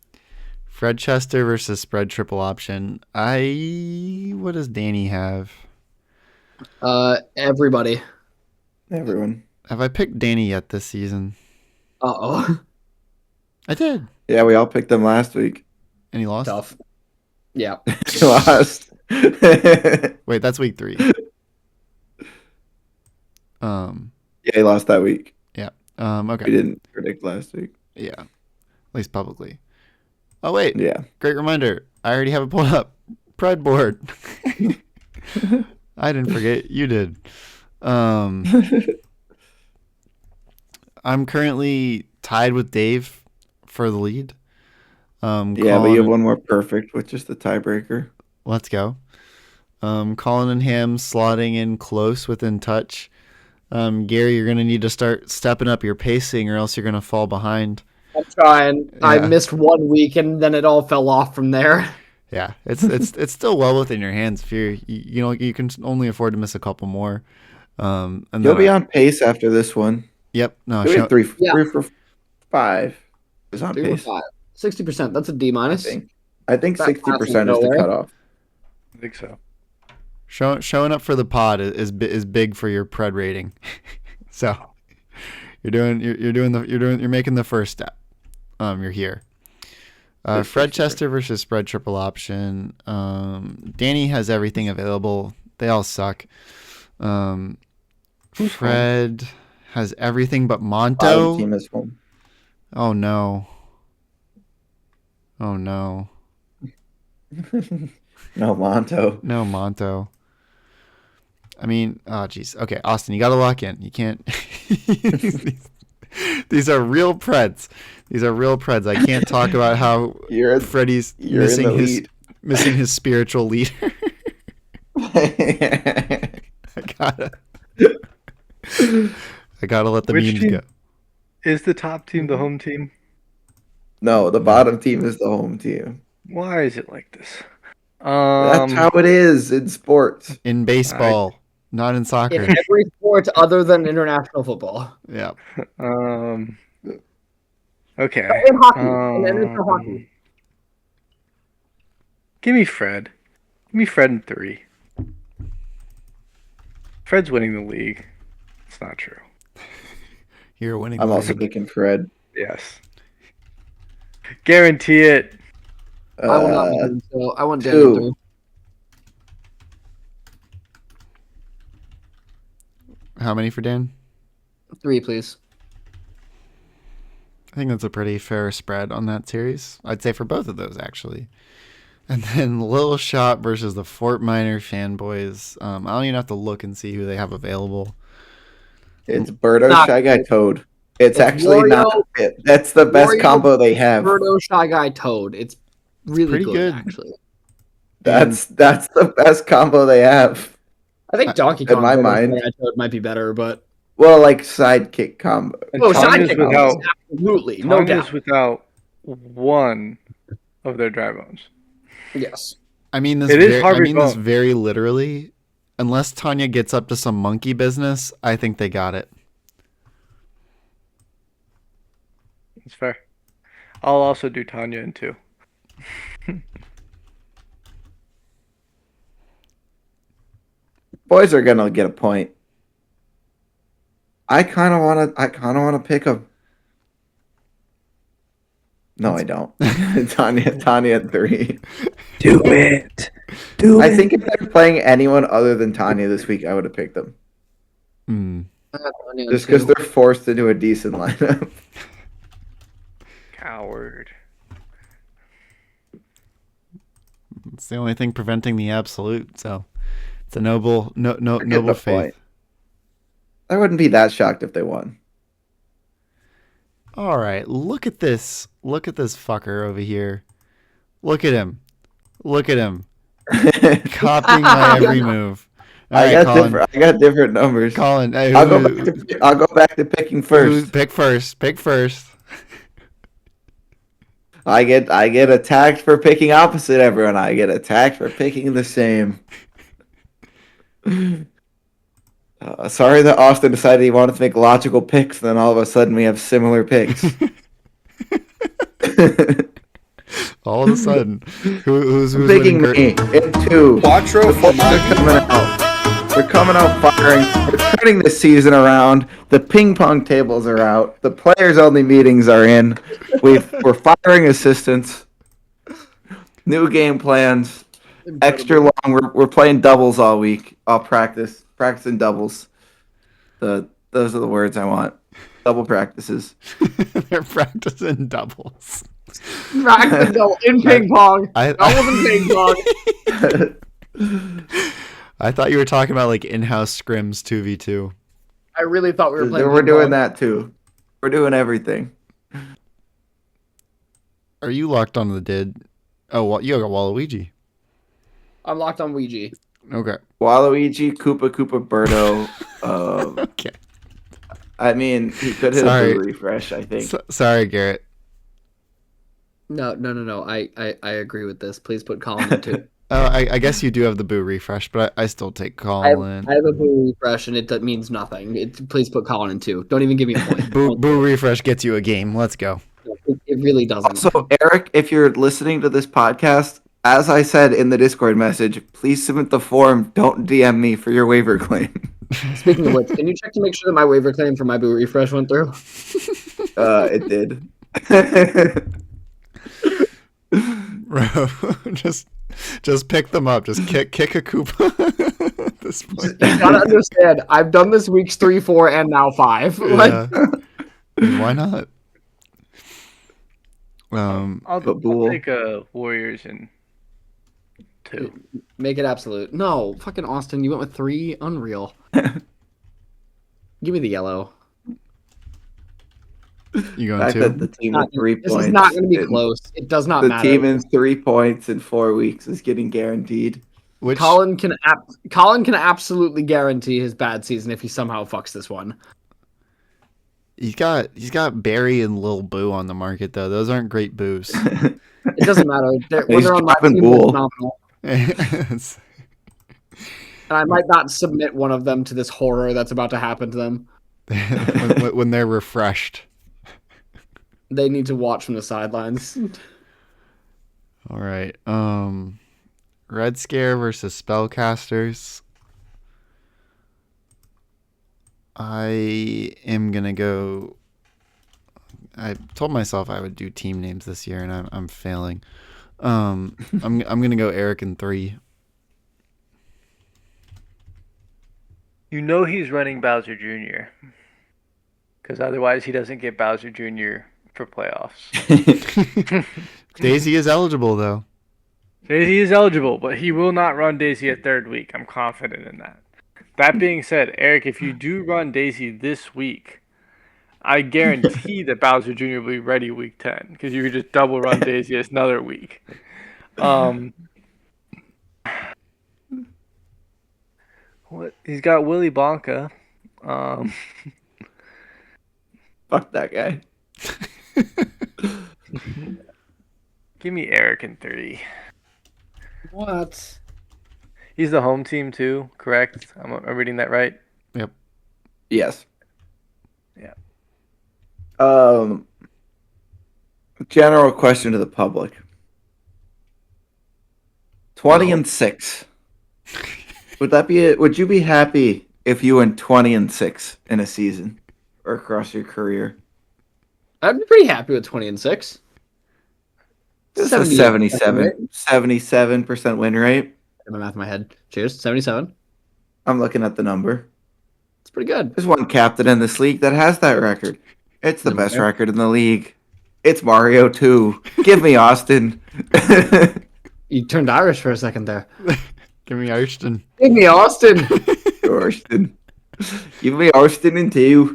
Fred Chester versus spread triple option. What does Danny have? Everybody. Everyone. Have I picked Danny yet this season? Uh-oh. I did. Yeah, we all picked them last week. And he lost? Tough. Yeah. He lost. Wait, that's week 3. Yeah, he lost that week. Yeah. We Okay. didn't predict last week. Yeah. At least publicly. Oh, wait. Yeah. Great reminder. I already have it pulled up. Pred board. I didn't forget. You did. I'm currently tied with Dave for the lead. Yeah, but Colin you have one more perfect, which is the tiebreaker. Let's go. Colin and Ham slotting in close within touch. Gary, you're going to need to start stepping up your pacing or else you're going to fall behind. I'm trying. Yeah. I missed 1 week and then it all fell off from there. Yeah, it's still well within your hands. If you can only afford to miss a couple more. And You'll then be on pace after this one. Yep. No. You'll be three Yeah. for 5. Is on 3 pace. for 5. 60%. That's a D I minus. think That 60% is the nowhere. cutoff. I think so. Showing up for the pod is big for your pred rating. So you're making the first step. You're here. Fred Chester versus spread triple option. Danny has everything available. They all suck. Fred has everything but Bottom Monto. team is home. Oh no. Oh no. No, Monto. No Monto. I mean, oh geez. Okay, Austin, you got to lock in. You can't. These are real Preds. These are real Preds. I can't talk about how Freddie's you're missing in the his lead. missing his spiritual leader. I gotta let the Which memes team? go. Is the top team the home team? No, the bottom team is the home team. Why is it like this? That's how it is in sports. In baseball, not in In soccer. every sport other than international football. Yeah. Okay. In hockey. In NHL hockey. Give me Fred. Give me Fred in 3. Fred's winning the league. It's not true. You're winning. I'm the also league. picking Fred. Yes. Guarantee it. I will not be doing so. I want Dan 2. in 3. How many for Dan? 3, please. I think that's a pretty fair spread on that series. I'd say for both of those, actually. And then Little Shot versus the Fort Minor Fanboys. I don't even have to look and see who they have available. It's Birdo, Not Shy Guy, good. Toad. It's actually Wario- not it. That's the best Wario, combo they have. Birdo, Shy Guy, Toad. It's really Pretty good. actually. That's the best combo they have. I think Donkey In Kong my Birdo, mind. Shy Guy, Toad might be better, but Well, like sidekick combo. And oh, Tom is sidekick without combos, absolutely, no Tom doubt. is without one of their dry bones. Yes. I mean this. It is I Harvey mean this Bone. very literally. Unless Tanya gets up to some monkey business, I think they got it. It's fair. I'll also do Tanya in 2. Boys are gonna get a point. I kind of want to. I kind of want to pick them. No, I don't. Tanya at 3. Do it. Do I think if they're playing anyone other than Tanya this week, I would have picked them. Hmm. I got Tanya in Just because 2. they're forced into a decent lineup. Coward. It's the only thing preventing the absolute. So it's a noble, They're getting noble a point. faith. I wouldn't be that shocked if they won. All right, look at this. Look at this fucker over here. Look at him. Look at him. Copying my every move. All right, Colin. I got different numbers. Colin, hey, I'll go back to picking first. Pick first. Pick first. I get attacked for picking opposite everyone. I get attacked for picking the same. Sorry that Austin decided he wanted to make logical picks, and then all of a sudden we have similar picks. All of a sudden, who's picking winning? me in 2. Quattro The Forts are coming out. They're coming out firing. They're turning this season around. The ping pong tables are out. The players only meetings are in. We're firing assistants. New game plans. Extra long. We're playing doubles all week. I'll practicing doubles. Those are the words I want. Double practices. They're practicing doubles. Practice double in ping pong. Doubles in ping pong. I thought you were talking about like in-house scrims 2v2. I really thought we were playing. We're ping doing pong. that too. We're doing everything. Are you locked on the did? Oh, well, you got Waluigi. I'm locked on Ouija. Okay. Waluigi, Koopa, Birdo. Okay. I mean, he could hit a blue refresh, I think. Sorry, Garrett. No. I agree with this. Please put Colin in 2. I guess you do have the boo refresh, but I still take Colin. I have a boo refresh, and it means nothing. Please put Colin in 2. Don't even give me a point. Boo refresh gets you a game. Let's go. It really doesn't. So, Eric, if you're listening to this podcast, as I said in the Discord message, please submit the form. Don't DM me for your waiver claim. Speaking of which, can you check to make sure that my waiver claim for my boo refresh went through? It did. Bro, just pick them up. Just kick a Koopa at this point. You gotta understand, I've done this weeks 3, 4, and now 5. Yeah. Why not? I'll take Warriors in 2. Make it absolute. No, fucking Austin, you went with 3? Unreal. Give me the yellow. You going Fact to? that the team with 3 This points. is not going to be close. It does not The matter. team in 3 points in 4 weeks is getting guaranteed. Which Colin can absolutely guarantee his bad season if he somehow fucks this one. he's got Barry and Lil Boo on the market though. Those aren't great boos. It doesn't matter. When He's they're on my dropping team, Bull. they're phenomenal. And I might not submit one of them to this horror that's about to happen to them. when they're refreshed. They need to watch from the sidelines. All right. Red Scare versus Spellcasters. I am gonna go. I told myself I would do team names this year, and I'm failing. I'm gonna go Eric in 3. You know he's running Bowser Jr. Because otherwise he doesn't get Bowser Jr. for playoffs. Daisy is eligible though. Daisy is eligible, but he will not run Daisy a 3rd week. I'm confident in that. That being said, Eric, if you do run Daisy this week, I guarantee that Bowser Jr. will be ready week 10 because you could just double run Daisy as another week. What he's got Willy Bonka. Fuck that guy. Give me Eric in 3. What? He's the home team too, correct? I'm reading that right. Yep. Yes. Yeah. Um, general question to the public. 20-6. Would you be happy if you went 20-6 in a season or across your career? I'd be pretty happy with 20-6. This is a 77% win rate. My math in my head. Cheers. 77. I'm looking at the number. It's pretty good. There's one captain in this league that has that record. It's the best record in the league. It's Mario 2. Give me Austin. You turned Irish for a second there. Give me Ashton. Give me Austin. Austin. Give me Austin and 2.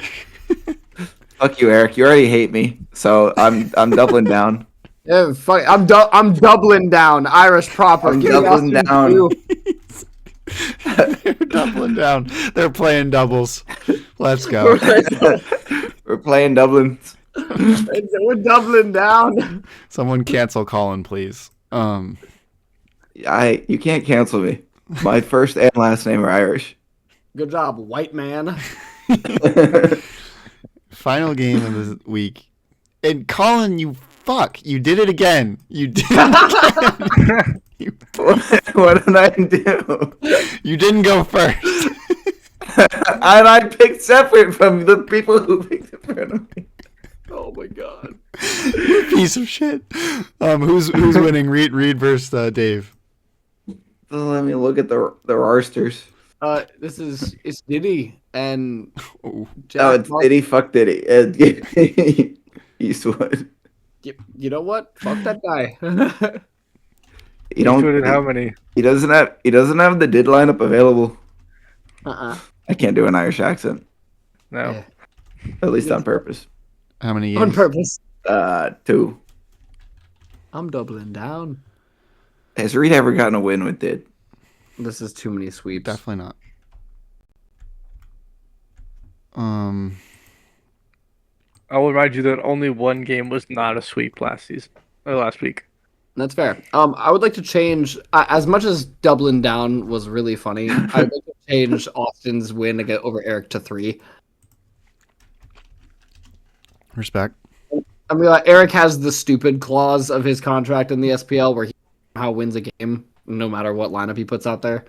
Fuck you, Eric. You already hate me, so I'm doubling down. Yeah, fuck. I'm doubling down. Irish proper. I'm Give me doubling Austin down. too. They're doubling down. They're playing doubles. Let's go. We're playing Dublin. We're doubling down. Someone cancel Colin, please. You can't cancel me. My first and last name are Irish. Good job, white man. Final game of the week. And Colin, you fuck. You did it again. You did it again. What did I do? You didn't go first. And I picked separate from the people who picked in front of me. Oh my god. You piece of shit. Who's winning? Reed versus Dave. Let me look at the rosters. It's Diddy and Oh. Oh, it's Diddy. Fuck Diddy. Eastwood. You know what? Fuck that guy. You don't. Eastwood and how many? He doesn't have the did lineup available. Uh-uh. I can't do an Irish accent, No. Yeah. at least on purpose. How many On games? purpose. 2. I'm doubling down. Has Reed ever gotten a win with did? This is too many sweeps. Definitely not. I will remind you that only one game was not a sweep last week. That's fair. I would like to change as much as doubling down was really funny. I'd like to change Austin's win to get over Eric to 3. Respect. I mean, like, Eric has the stupid clause of his contract in the SPL where he somehow wins a game no matter what lineup he puts out there.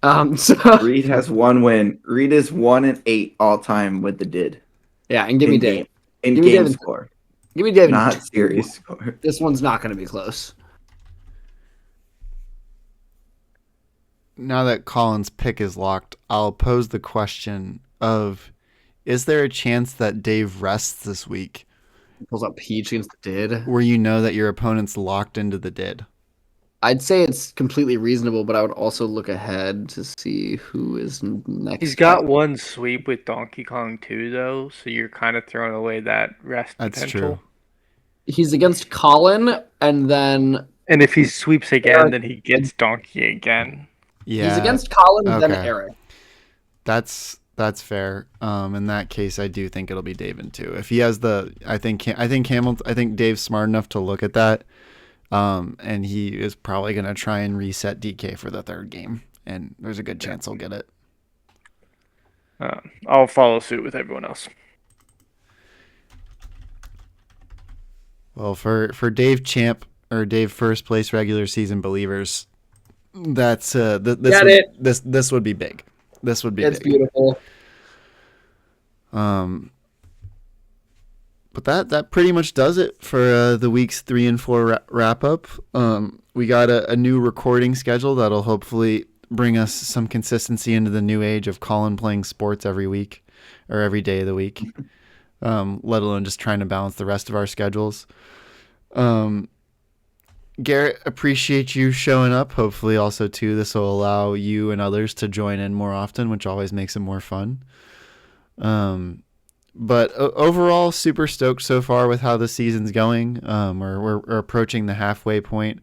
So Reed has 1 win. Reed is 1-8 all time with the did. yeah, and give me Dave. In Give me game Dave. score, Give me Dave. not series score. This one's not going to be close. Now that Colin's pick is locked, I'll pose the question of, is there a chance that Dave rests this week Pulls up Peach against the Did. where you know that your opponent's locked into the did? I'd say it's completely reasonable, but I would also look ahead to see who is next. He's got one sweep with Donkey Kong 2, though, so you're kind of throwing away that rest That's potential. true. He's against Colin, and then And if he sweeps again, Eric. then he gets Donkey again. Yeah. he's against Colin, then Okay. Eric. That's fair. In that case, I do think it'll be Dave in 2. If he has I think Dave's smart enough to look at that. And he is probably going to try and reset DK for the 3rd game. And there's a good chance he'll get it. I'll follow suit with everyone else. Well, for Dave Champ or Dave first place regular season believers, that's this would be big. This would be It's big. beautiful. But that pretty much does it for the weeks 3 and 4 wrap up. We got a new recording schedule that'll hopefully bring us some consistency into the new age of Colin playing sports every week or every day of the week, let alone just trying to balance the rest of our schedules. Garrett, appreciate you showing up. Hopefully also too, this will allow you and others to join in more often, which always makes it more fun. But overall, super stoked so far with how the season's going. We're approaching the halfway point.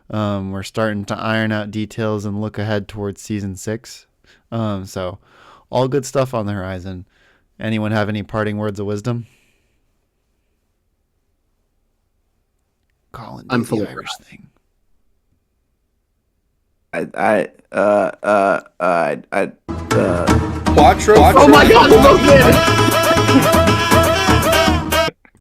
We're starting to iron out details and look ahead towards season 6. So all good stuff on the horizon. Anyone have any parting words of wisdom? Colin, I'm do full the of Irish thing. I Quattro. Oh my god, they both did!